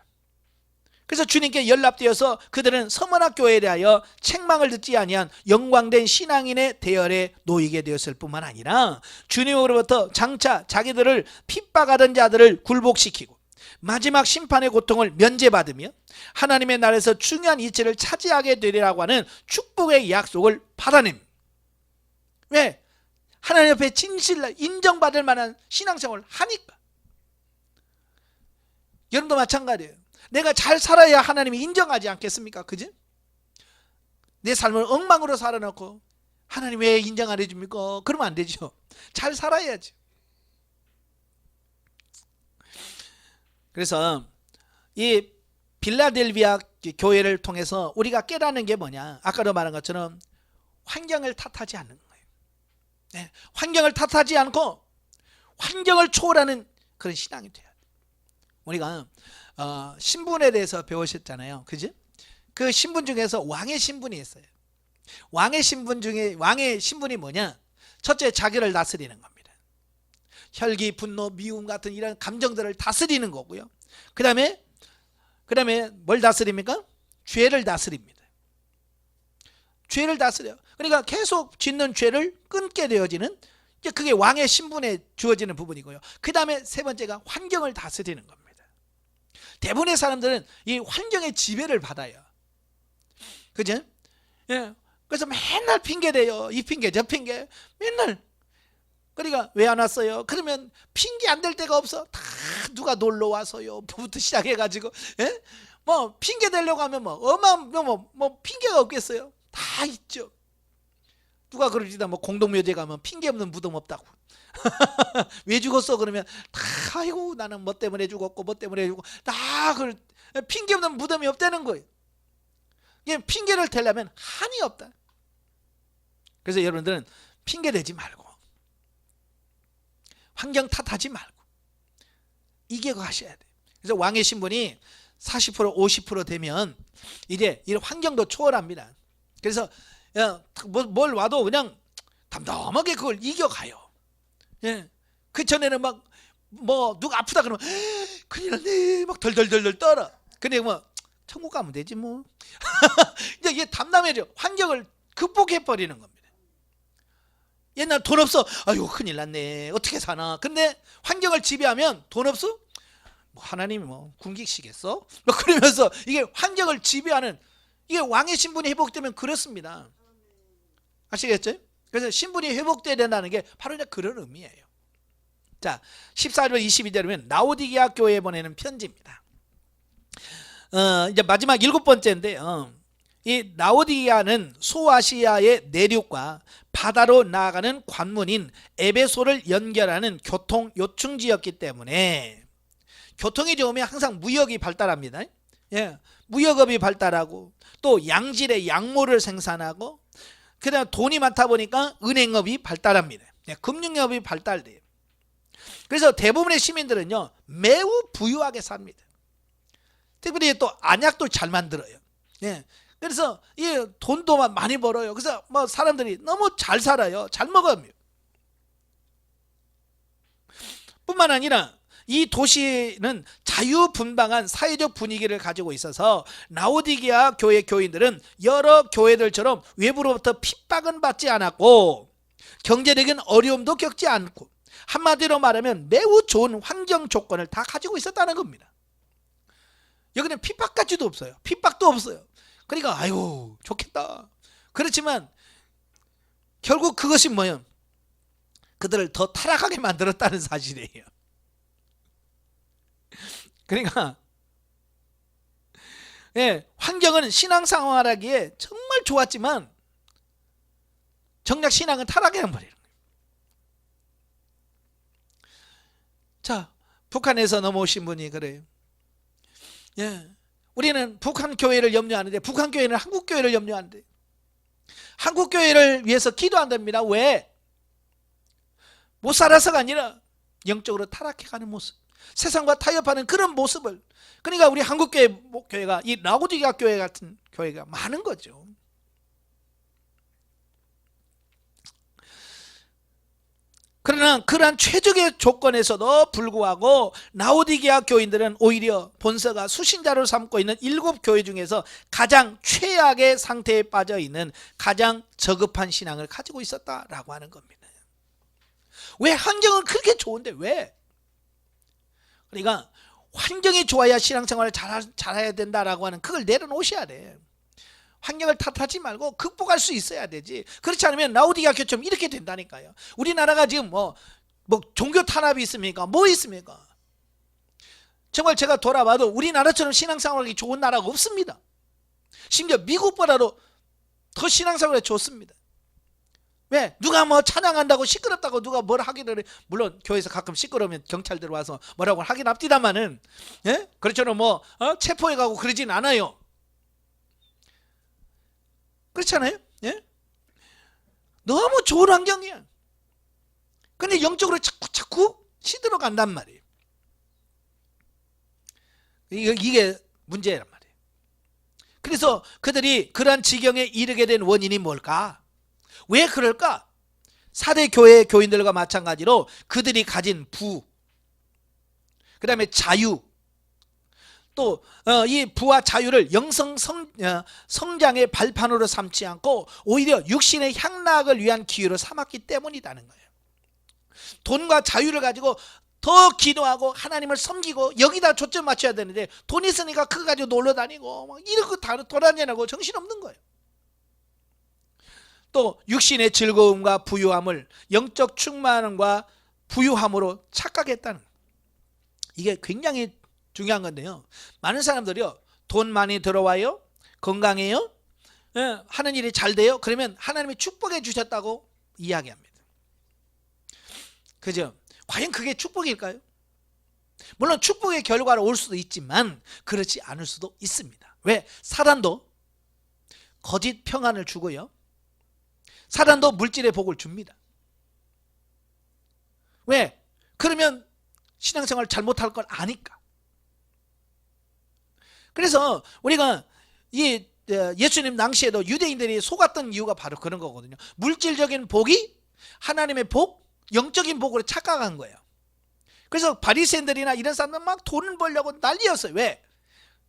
그래서 주님께 연락되어서 그들은 서머나 교회에 대하여 책망을 듣지 아니한 영광된 신앙인의 대열에 놓이게 되었을 뿐만 아니라 주님으로부터 장차 자기들을 핍박하던 자들을 굴복시키고 마지막 심판의 고통을 면제받으며 하나님의 나라에서 중요한 이치를 차지하게 되리라고 하는 축복의 약속을 받아냅니다. 왜? 하나님 옆에 진실로 인정받을 만한 신앙생활을 하니까. 여러분도 마찬가지예요. 내가 잘 살아야 하나님이 인정하지 않겠습니까? 그지? 내 삶을 엉망으로 살아놓고 하나님 왜 인정 안 해줍니까? 그러면 안 되죠. 잘 살아야지. 그래서 이 빌라델비아 교회를 통해서 우리가 깨닫는 게 뭐냐? 아까도 말한 것처럼 환경을 탓하지 않는 거예요. 네, 환경을 탓하지 않고 환경을 초월하는 그런 신앙이 돼야 돼요. 우리가 신분에 대해서 배우셨잖아요. 그지? 그 신분 중에서 왕의 신분이 있어요. 왕의 신분 중에 왕의 신분이 뭐냐? 첫째, 자기를 다스리는 겁니다. 혈기, 분노, 미움 같은 이런 감정들을 다스리는 거고요. 그 다음에 뭘 다스립니까? 죄를 다스립니다. 죄를 다스려요. 그러니까 계속 짓는 죄를 끊게 되어지는 그게 왕의 신분에 주어지는 부분이고요. 그 다음에 세 번째가 환경을 다스리는 겁니다. 대부분의 사람들은 이 환경의 지배를 받아요. 그죠? 예. 그래서 맨날 핑계대요. 이 핑계 저 핑계 맨날. 그러니까 왜 안 왔어요? 그러면 핑계 안 될 데가 없어. 다 누가 놀러 와서요. 부부터 시작해가지고, 예? 뭐 핑계 대려고 하면 뭐 핑계가 없겠어요? 다 있죠. 누가 그러지다 뭐 공동묘지 가면 핑계 없는 무덤 없다고. 왜 죽었어? 그러면 다 아이고 나는 뭐 때문에 죽었고 뭐 때문에 죽고 다 그 핑계 없는 무덤이 없다는 거예요. 핑계를 대려면 한이 없다. 그래서 여러분들은 핑계 대지 말고 환경 탓하지 말고 이게 하셔야 돼요. 그래서 왕의 신분이 40% 50% 되면 이제 이 환경도 초월합니다. 그래서 뭘 와도 그냥 담담하게 그걸 이겨가요. 예. 그 전에는 막 뭐 누가 아프다 그러면 큰일 났네 막 덜덜덜덜 떨어. 근데 뭐 천국 가면 되지 뭐. 이제 이게 담담해져. 환경을 극복해 버리는 겁니다. 옛날 돈 없어. 아유 큰일 났네. 어떻게 사나. 근데 환경을 지배하면 돈 없어? 뭐 하나님이 뭐 굶기시겠어? 뭐 그러면서 이게 환경을 지배하는 이게 왕의 신분이 회복되면 그렇습니다. 아시겠죠? 그래서 신분이 회복돼야 된다는 게 바로 이제 그런 의미예요. 자, 14절 22절이면 라오디게아 교회에 보내는 편지입니다. 이제 마지막 7번째인데요. 이 라오디게아는 소아시아의 내륙과 바다로 나아가는 관문인 에베소를 연결하는 교통 요충지였기 때문에 교통이 좋으면 항상 무역이 발달합니다. 예, 무역업이 발달하고 또 양질의 양모를 생산하고 그다음 돈이 많다 보니까 은행업이 발달합니다. 네, 금융업이 발달돼요. 그래서 대부분의 시민들은요 매우 부유하게 삽니다. 특별히 또 안약도 잘 만들어요. 예. 그래서 이 돈도 많이 벌어요. 그래서 뭐 사람들이 너무 잘 살아요. 잘 먹어요. 뿐만 아니라 이 도시는 자유분방한 사회적 분위기를 가지고 있어서 라오디게아 교회 교인들은 여러 교회들처럼 외부로부터 핍박은 받지 않았고 경제적인 어려움도 겪지 않고 한마디로 말하면 매우 좋은 환경 조건을 다 가지고 있었다는 겁니다. 여기는 핍박까지도 없어요. 핍박도 없어요. 그러니까 아유 좋겠다. 그렇지만 결국 그것이 뭐예요? 그들을 더 타락하게 만들었다는 사실이에요. 그러니까 예, 환경은 신앙생활하기에 정말 좋았지만 정작 신앙은 타락해버리는 거예요. 자, 북한에서 넘어오신 분이 그래요. 예, 우리는 북한 교회를 염려하는데 북한 교회는 한국 교회를 염려하는데 한국 교회를 위해서 기도한답니다. 왜? 못 살아서가 아니라 영적으로 타락해가는 모습, 세상과 타협하는 그런 모습을, 그러니까 우리 한국 교회가 이 라오디게아 교회 같은 교회가 많은 거죠. 그러나 그러한 최적의 조건에서도 불구하고 라오디게아 교인들은 오히려 본서가 수신자로 삼고 있는 7교회 중에서 가장 최악의 상태에 빠져 있는 가장 저급한 신앙을 가지고 있었다라고 하는 겁니다. 왜? 환경은 그렇게 좋은데 왜? 그러니까 환경이 좋아야 신앙생활을 잘해야 된다라고 하는 그걸 내려놓으셔야 돼. 환경을 탓하지 말고 극복할 수 있어야 되지. 그렇지 않으면 라오디게아 교회처럼 이렇게 된다니까요. 우리나라가 지금 뭐 종교 탄압이 있습니까? 뭐 있습니까? 정말 제가 돌아봐도 우리나라처럼 신앙생활하기 좋은 나라가 없습니다. 심지어 미국보다도 더 신앙생활이 좋습니다. 왜? 누가 뭐 찬양한다고 시끄럽다고 누가 뭘 하기를 해. 물론 교회에서 가끔 시끄러우면 경찰 들어와서 뭐라고 하긴 합디다마는, 예? 그렇처럼 뭐 체포해 가고 그러진 않아요. 그렇잖아요. 예? 너무 좋은 환경이야. 근데 영적으로 자꾸 시들어 간단 말이에요. 이게 문제란 말이에요. 그래서 그들이 그러한 지경에 이르게 된 원인이 뭘까? 왜 그럴까? 4대 교회 교인들과 마찬가지로 그들이 가진 부, 그 다음에 자유, 또 이 부와 자유를 영성 성장의 발판으로 삼지 않고 오히려 육신의 향락을 위한 기회로 삼았기 때문이라는 거예요. 돈과 자유를 가지고 더 기도하고 하나님을 섬기고 여기다 초점 맞춰야 되는데 돈 있으니까 그거 가지고 놀러 다니고 막 이러고 돌아다니고 정신없는 거예요. 또 육신의 즐거움과 부유함을 영적 충만함과 부유함으로 착각했다는 거예요. 이게 굉장히 중요한 건데요. 많은 사람들이요, 돈 많이 들어와요, 건강해요, 하는 일이 잘 돼요. 그러면 하나님이 축복해 주셨다고 이야기합니다. 그죠? 과연 그게 축복일까요? 물론 축복의 결과로 올 수도 있지만 그렇지 않을 수도 있습니다. 왜? 사단도 거짓 평안을 주고요, 사단도 물질의 복을 줍니다. 왜? 그러면 신앙생활 잘못할 걸 아니까. 그래서 우리가 이 예수님 당시에도 유대인들이 속았던 이유가 바로 그런 거거든요. 물질적인 복이 하나님의 복, 영적인 복으로 착각한 거예요. 그래서 바리새인들이나 이런 사람들은 막 돈을 벌려고 난리였어요. 왜?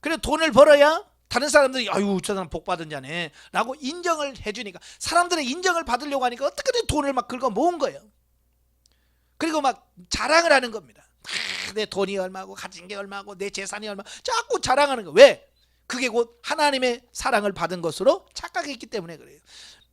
그래 돈을 벌어야 다른 사람들이 아유 저 사람 복 받은 자네 라고 인정을 해주니까, 사람들의 인정을 받으려고 하니까 어떻게든 돈을 막 긁어 모은 거예요. 그리고 막 자랑을 하는 겁니다. 내 돈이 얼마고 가진 게 얼마고 내 재산이 얼마, 자꾸 자랑하는 거예요. 왜? 그게 곧 하나님의 사랑을 받은 것으로 착각했기 때문에 그래요.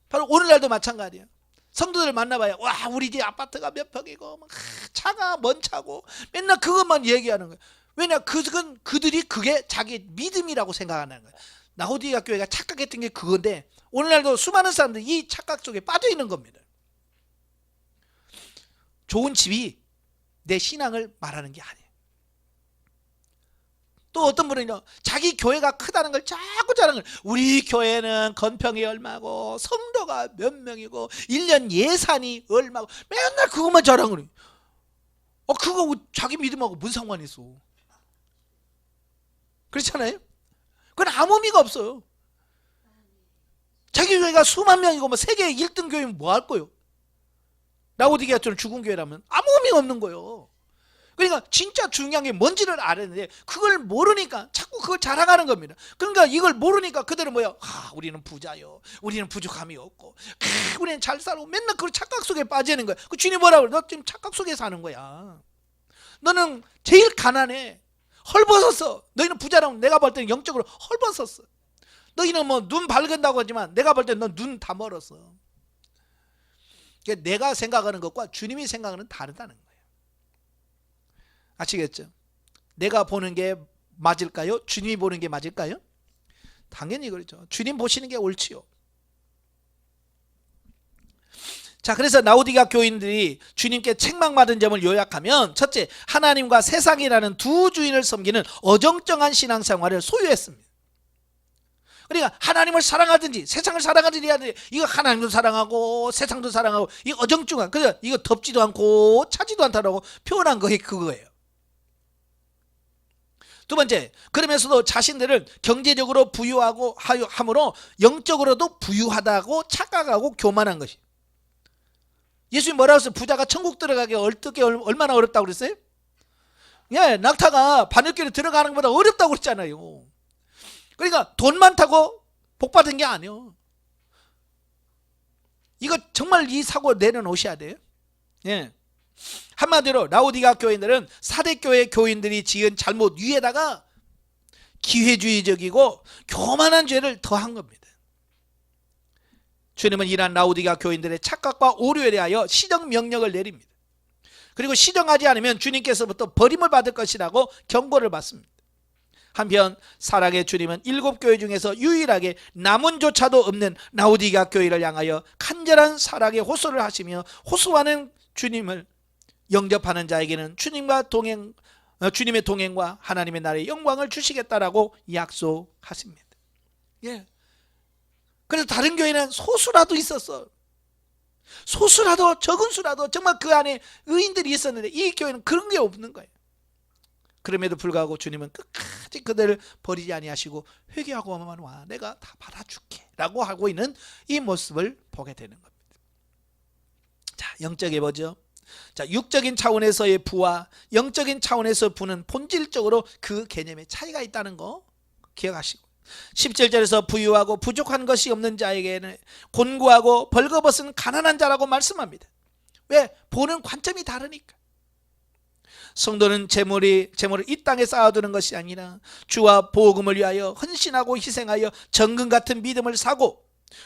바로 오늘날도 마찬가지예요. 성도들 만나봐요. 와 우리 집 아파트가 몇 평이고 막 차가 뭔 차고 맨날 그것만 얘기하는 거예요. 왜냐? 그들이 그게 자기 믿음이라고 생각하는 거예요. 라오디게아 교회가 착각했던 게 그건데 오늘날도 수많은 사람들이 이 착각 속에 빠져 있는 겁니다. 좋은 집이 내 신앙을 말하는 게 아니에요. 또 어떤 분은요, 자기 교회가 크다는 걸 자꾸 자랑을, 우리 교회는 건평이 얼마고 성도가 몇 명이고 1년 예산이 얼마고 맨날 그것만 자랑을 해요. 그거 자기 믿음하고 무슨 상관이 있어? 그렇잖아요? 그건 아무 의미가 없어요. 자기 교회가 수만 명이고 뭐 세계 1등 교회면 뭐 할 거예요? 라오디게아처럼 죽은 교회라면 아무 의미가 없는 거예요. 그러니까 진짜 중요한 게 뭔지를 알았는데 그걸 모르니까 자꾸 그걸 자랑하는 겁니다. 그러니까 이걸 모르니까 그들은 뭐야? 우리는 부자요, 우리는 부족함이 없고, 우리는 잘 살고, 맨날 그 착각 속에 빠지는 거야. 그 주님 뭐라고 그래? 너 지금 착각 속에 사는 거야. 너는 제일 가난해, 헐벗었어. 너희는 부자라면 내가 볼 때는 영적으로 헐벗었어. 너희는 뭐 눈 밝은다고 하지만 내가 볼 때는 넌 눈 다 멀었어. 그러니까 내가 생각하는 것과 주님이 생각하는 다르다는 거예요. 아시겠죠? 내가 보는 게 맞을까요? 주님이 보는 게 맞을까요? 당연히 그렇죠. 주님 보시는 게 옳지요. 자, 그래서 라오디게아 교인들이 주님께 책망받은 점을 요약하면, 첫째, 하나님과 세상이라는 두 주인을 섬기는 어정쩡한 신앙생활을 소유했습니다. 그러니까 하나님을 사랑하든지 세상을 사랑하든지 해야 돼. 이거 하나님도 사랑하고 세상도 사랑하고, 이거 어정쩡한, 그래서 이거 덥지도 않고 차지도 않다라고 표현한 거에 그거예요. 두 번째, 그러면서도 자신들을 경제적으로 부유하고 함으로 영적으로도 부유하다고 착각하고 교만한 것이. 예수님 뭐라고 했어요? 부자가 천국 들어가기 어떻게 얼마나 어렵다고 그랬어요? 예, 낙타가 바늘길에 들어가는 것보다 어렵다고 그랬잖아요. 그러니까 돈 많다고 복 받은 게 아니에요. 이거 정말 이 사고 내려놓으셔야 돼요. 예. 한마디로 라오디게아 교인들은 사대교회 교인들이 지은 잘못 위에다가 기회주의적이고 교만한 죄를 더한 겁니다. 주님은 이러한 라오디게아 교인들의 착각과 오류에 대하여 시정 명령을 내립니다. 그리고 시정하지 않으면 주님께서부터 버림을 받을 것이라고 경고를 받습니다. 한편 사랑의 주님은 7교회 중에서 유일하게 남은조차도 없는 라오디게아 교회를 향하여 간절한 사랑의 호소를 하시며, 호소하는 주님을 영접하는 자에게는 주님의 동행과 하나님의 나라의 영광을 주시겠다라고 약속하십니다. 예. 그래서 다른 교회는 소수라도 있었어. 소수라도, 적은 수라도 정말 그 안에 의인들이 있었는데 이 교회는 그런 게 없는 거예요. 그럼에도 불구하고 주님은 끝까지 그들을 버리지 아니하시고 회개하고만 와, 내가 다 받아줄게 라고 하고 있는 이 모습을 보게 되는 겁니다. 자, 영적에 보죠. 자, 육적인 차원에서의 부와 영적인 차원에서 부는 본질적으로 그 개념에 차이가 있다는 거 기억하시고, 17절에서 부유하고 부족한 것이 없는 자에게는 곤고하고 벌거벗은 가난한 자라고 말씀합니다. 왜? 보는 관점이 다르니까. 성도는 재물을 이 땅에 쌓아두는 것이 아니라 주와 복음을 위하여 헌신하고 희생하여 정금 같은 믿음을 사고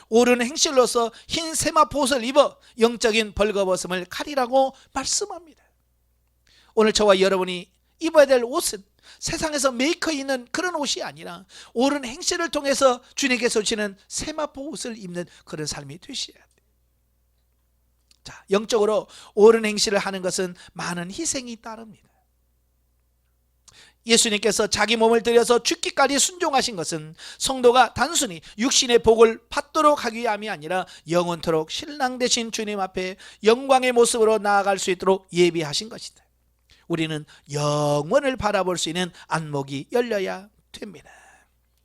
옳은 행실로서 흰 세마포옷을 입어 영적인 벌거벗음을 가리라고 말씀합니다. 오늘 저와 여러분이 입어야 될 옷은 세상에서 메이커 있는 그런 옷이 아니라 옳은 행실을 통해서 주님께서 주시는 세마포옷을 입는 그런 삶이 되셔야 돼요. 자, 영적으로 옳은 행실을 하는 것은 많은 희생이 따릅니다. 예수님께서 자기 몸을 들여서 죽기까지 순종하신 것은 성도가 단순히 육신의 복을 받도록 하기 위함이 아니라 영원토록 신랑 되신 주님 앞에 영광의 모습으로 나아갈 수 있도록 예비하신 것이다. 우리는 영원을 바라볼 수 있는 안목이 열려야 됩니다.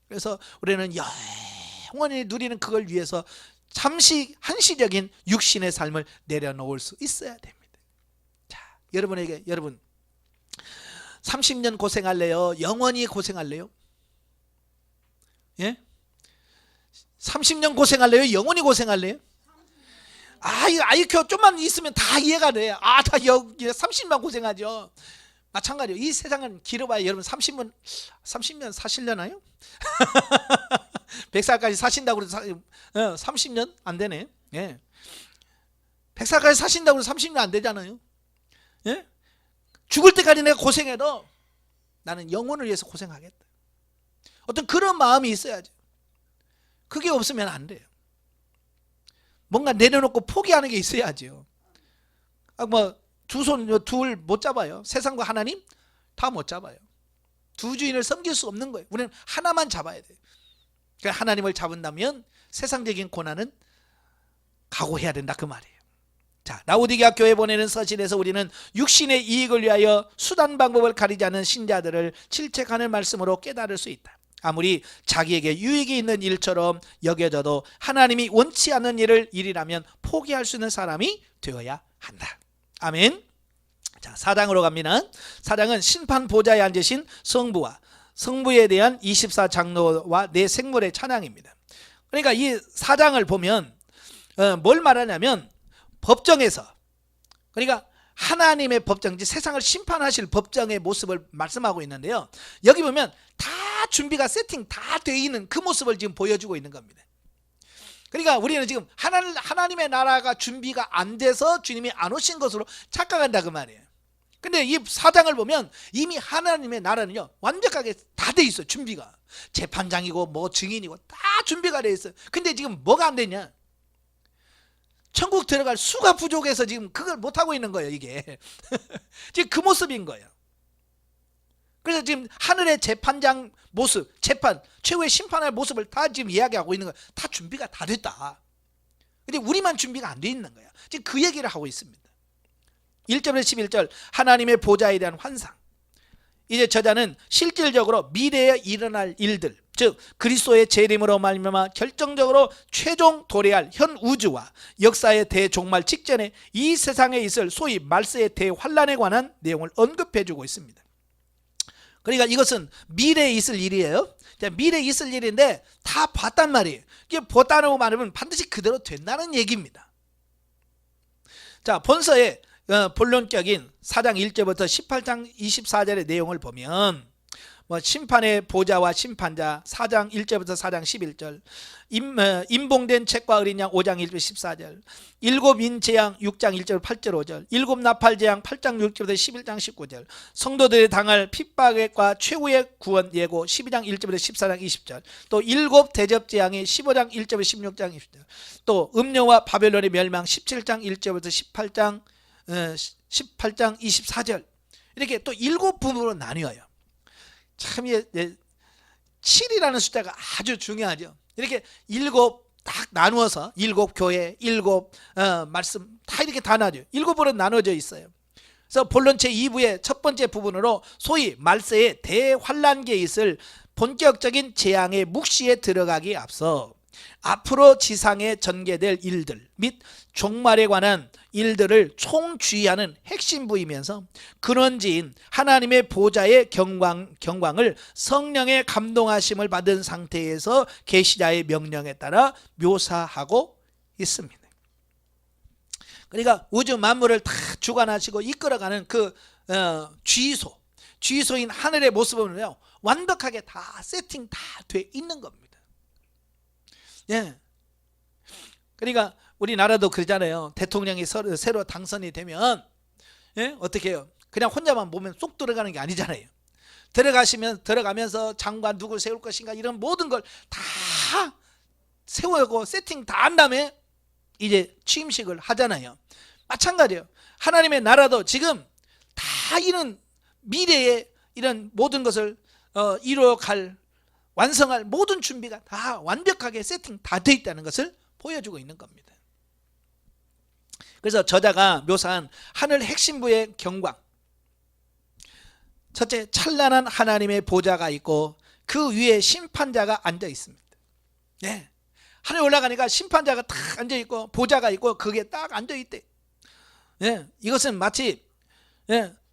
그래서 우리는 영원히 누리는 그걸 위해서 잠시 한시적인 육신의 삶을 내려놓을 수 있어야 됩니다. 자, 여러분 30년 고생할래요? 영원히 고생할래요? 예? 30년 고생할래요? 영원히 고생할래요? 이거 IQ 좀만 있으면 다 이해가 돼. 다 30년 고생하죠. 마찬가지로 이 세상은 길어봐야 여러분 30년 사시려나요? 100살까지 사신다고 해서 30년 안 되네. 예. 100살까지 사신다고 해서 30년 안 되잖아요. 예? 죽을 때까지 내가 고생해도 나는 영혼을 위해서 고생하겠다. 어떤 그런 마음이 있어야죠. 그게 없으면 안 돼요. 뭔가 내려놓고 포기하는 게 있어야죠. 두 손 둘 못 잡아요. 세상과 하나님 다 못 잡아요. 두 주인을 섬길 수 없는 거예요. 우리는 하나만 잡아야 돼요. 그러니까 하나님을 잡은다면 세상적인 고난은 각오해야 된다 그 말이에요. 자, 라오디게아 교회 보내는 서신에서 우리는 육신의 이익을 위하여 수단 방법을 가리지 않은 신자들을 질책하는 말씀으로 깨달을 수 있다. 아무리 자기에게 유익이 있는 일처럼 여겨져도 하나님이 원치 않는 일이라면 포기할 수 있는 사람이 되어야 한다. 아멘. 자, 4장으로 갑니다. 4장은 심판 보좌에 앉으신 성부와 성부에 대한 24장로와 네 생물의 찬양입니다. 그러니까 이 4장을 보면 뭘 말하냐면 법정에서, 그러니까 하나님의 법정지 세상을 심판하실 법정의 모습을 말씀하고 있는데요. 여기 보면 다 준비가 세팅 다 되어 있는 그 모습을 지금 보여주고 있는 겁니다. 그러니까 우리는 지금 하나님의 나라가 준비가 안 돼서 주님이 안 오신 것으로 착각한다 그 말이에요. 근데 이 4장을 보면 이미 하나님의 나라는요 완벽하게 다 돼 있어요. 준비가 재판장이고 뭐 증인이고 다 준비가 돼 있어요. 근데 지금 뭐가 안 되냐, 천국 들어갈 수가 부족해서 지금 그걸 못하고 있는 거예요. 이게 지금 그 모습인 거예요. 그래서 지금 하늘의 재판장 모습, 재판 최후의 심판할 모습을 다 지금 이야기하고 있는 거예요. 다 준비가 다 됐다. 근데 우리만 준비가 안 돼 있는 거예요. 지금 그 얘기를 하고 있습니다. 1절에서 11절 하나님의 보좌에 대한 환상. 이제 저자는 실질적으로 미래에 일어날 일들, 즉 그리스도의 재림으로 말미암아 결정적으로 최종 도래할 현 우주와 역사의 대종말 직전에 이 세상에 있을 소위 말세의 대환란에 관한 내용을 언급해주고 있습니다. 그러니까 이것은 미래에 있을 일이에요. 미래에 있을 일인데 다 봤단 말이에요. 이게 봤다는 말은 반드시 그대로 된다는 얘기입니다. 자, 본서의 본론격인 4장 1절부터 18장 24절의 내용을 보면 심판의 보좌와 심판자 4장 1절부터 4장 11절, 임봉된 책과 어린 양 5장 1절 14절, 일곱 인재양 6장 1절 8절 5절, 일곱 나팔재앙 8장 6절부터 11장 19절, 성도들이 당할 핍박과 최후의 구원 예고 12장 1절부터 14장 20절, 또 일곱 대접재앙이 15장 1절부터 16장 20절, 또 음료와 바벨론의 멸망 17장 1절부터 18장 24절, 이렇게 또 일곱 부분으로 나뉘어요. 참 7이라는 숫자가 아주 중요하죠. 이렇게 일곱 딱 나누어서 일곱 교회, 일곱 말씀 다 이렇게 다 나뉘어요. 일곱으로 나눠져 있어요. 그래서 본론체 2부의 첫 번째 부분으로 소위 말세의 대환란기에 있을 본격적인 재앙의 묵시에 들어가기에 앞서 앞으로 지상에 전개될 일들 및 종말에 관한 일들을 총주의하는 핵심 부이면서 근원지인 하나님의 보좌의 경광을 성령의 감동하심을 받은 상태에서 계시자의 명령에 따라 묘사하고 있습니다. 그러니까 우주 만물을 다 주관하시고 이끌어가는 그 주의소인 하늘의 모습은요 완벽하게 다 세팅 다 돼 있는 겁니다. 예. 그러니까 우리나라도 그러잖아요. 대통령이 새로 당선이 되면 어떻게 해요? 그냥 혼자만 보면 쏙 들어가는 게 아니잖아요. 들어가면서 장관 누굴 세울 것인가 이런 모든 걸 다 세우고 세팅 다 한 다음에 이제 취임식을 하잖아요. 마찬가지예요. 하나님의 나라도 지금 다 이런 미래에 이런 모든 것을 이루어갈 완성할 모든 준비가 다 완벽하게 세팅 다 돼 있다는 것을 보여주고 있는 겁니다. 그래서 저자가 묘사한 하늘 핵심부의 경광, 첫째 찬란한 하나님의 보좌가 있고 그 위에 심판자가 앉아 있습니다. 네. 하늘에 올라가니까 심판자가 딱 앉아 있고 보좌가 있고 그게 딱 앉아 있대. 네. 이것은 마치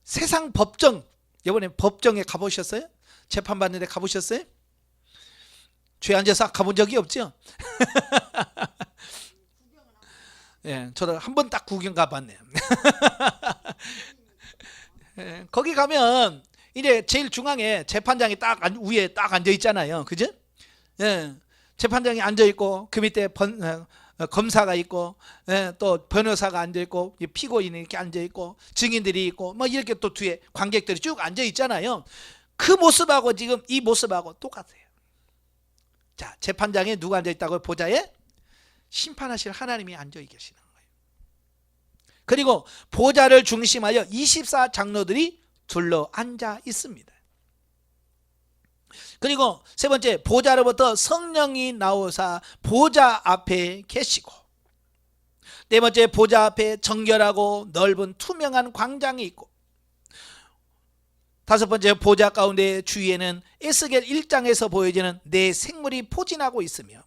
세상 법정, 이번에 법정에 가보셨어요? 재판받는 데 가보셨어요? 죄 앉아서 가본 적이 없죠? 예, 저도 한 번 딱 구경 가봤네요. 예, 거기 가면 이제 제일 중앙에 재판장이 딱 위에 딱 앉아 있잖아요. 그죠? 예, 재판장이 앉아 있고 그 밑에 검사가 있고 또 변호사가 앉아 있고 피고인이 이렇게 앉아 있고 증인들이 있고 뭐 이렇게 또 뒤에 관객들이 쭉 앉아 있잖아요. 그 모습하고 지금 이 모습하고 똑같아요. 자, 재판장에 누가 앉아 있다고? 보좌에 심판하실 하나님이 앉아 계시는 거예요. 그리고 보좌를 중심하여 24장로들이 둘러 앉아 있습니다. 그리고 세 번째, 보좌로부터 성령이 나오사 보좌 앞에 계시고, 네 번째, 보좌 앞에 정결하고 넓은 투명한 광장이 있고, 다섯 번째, 보좌 가운데 주위에는 에스겔 1장에서 보여지는 네 생물이 포진하고 있으며,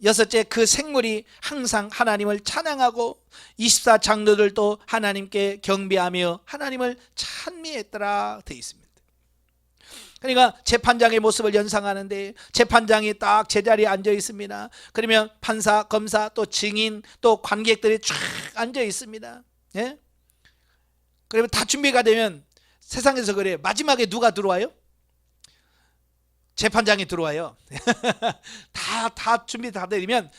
여섯째, 그 생물이 항상 하나님을 찬양하고 24장로들도 하나님께 경배하며 하나님을 찬미했더라 되어 있습니다. 그러니까 재판장의 모습을 연상하는데, 재판장이 딱 제자리에 앉아 있습니다. 그러면 판사, 검사, 또 증인, 또 관객들이 쫙 앉아 있습니다. 예? 그러면 다 준비가 되면, 세상에서 그래요, 마지막에 누가 들어와요? 재판장이 들어와요. 다 준비 다 되면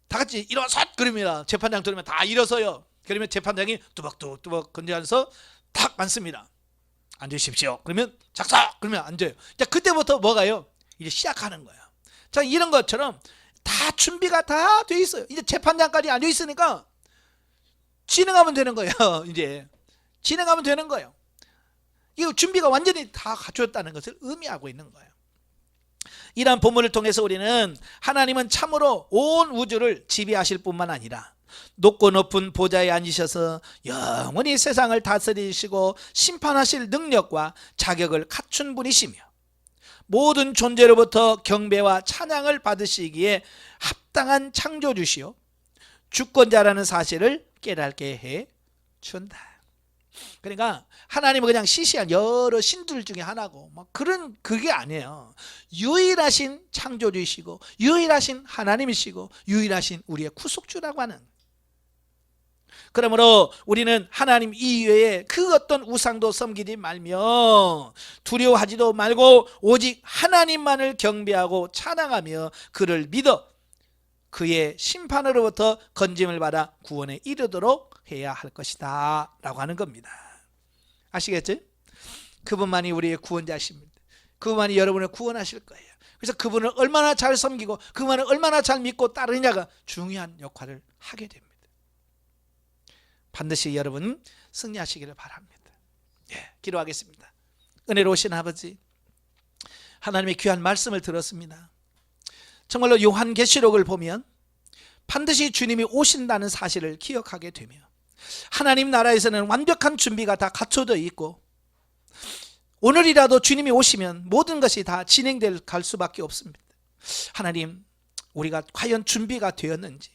다 같이 일어서 그럽니다. 재판장 들으면 다 일어서요. 그러면 재판장이 뚜벅뚜벅 건져서 탁 앉습니다. 앉으십시오. 그러면 작사. 그러면 앉아요. 자, 그때부터 뭐가요? 이제 시작하는 거예요. 자, 이런 것처럼 다 준비가 다 돼 있어요. 이제 재판장까지 앉아 있으니까 진행하면 되는 거예요. 이제 진행하면 되는 거예요. 이 준비가 완전히 다 갖추었다는 것을 의미하고 있는 거예요. 이러한 본문을 통해서 우리는 하나님은 참으로 온 우주를 지배하실 뿐만 아니라 높고 높은 보좌에 앉으셔서 영원히 세상을 다스리시고 심판하실 능력과 자격을 갖춘 분이시며, 모든 존재로부터 경배와 찬양을 받으시기에 합당한 창조주시요 주권자라는 사실을 깨닫게 해 준다. 그러니까 하나님은 그냥 시시한 여러 신들 중에 하나고 뭐 그런 그게 아니에요. 유일하신 창조주이시고 유일하신 하나님이시고 유일하신 우리의 구속주라고 하는. 그러므로 우리는 하나님 이외에 그 어떤 우상도 섬기지 말며 두려워하지도 말고 오직 하나님만을 경배하고 찬양하며 그를 믿어 그의 심판으로부터 건짐을 받아 구원에 이르도록 해야 할 것이다 라고 하는 겁니다. 아시겠죠? 그분만이 우리의 구원자십니다. 그분만이 여러분을 구원하실 거예요. 그래서 그분을 얼마나 잘 섬기고 그분을 얼마나 잘 믿고 따르느냐가 중요한 역할을 하게 됩니다. 반드시 여러분 승리하시기를 바랍니다. 예, 기도하겠습니다. 은혜로우신 아버지, 하나님의 귀한 말씀을 들었습니다. 정말로 요한계시록을 보면 반드시 주님이 오신다는 사실을 기억하게 되며, 하나님 나라에서는 완벽한 준비가 다 갖춰져 있고 오늘이라도 주님이 오시면 모든 것이 다 진행될 갈 수밖에 없습니다. 하나님, 우리가 과연 준비가 되었는지,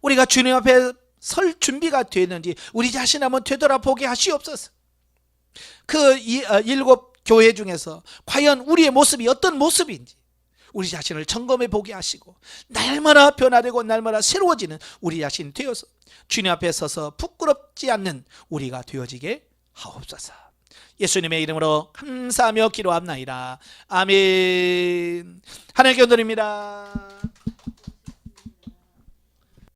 우리가 주님 앞에 설 준비가 되었는지 우리 자신 한번 되돌아보게 하시옵소서. 그 일곱 교회 중에서 과연 우리의 모습이 어떤 모습인지 우리 자신을 점검해 보게 하시고, 날마다 변화되고 날마다 새로워지는 우리 자신이 되어서 주님 앞에 서서 부끄럽지 않는 우리가 되어지게 하옵소서. 예수님의 이름으로 감사하며 기도합나이다. 아멘. 하나님께 드립니다.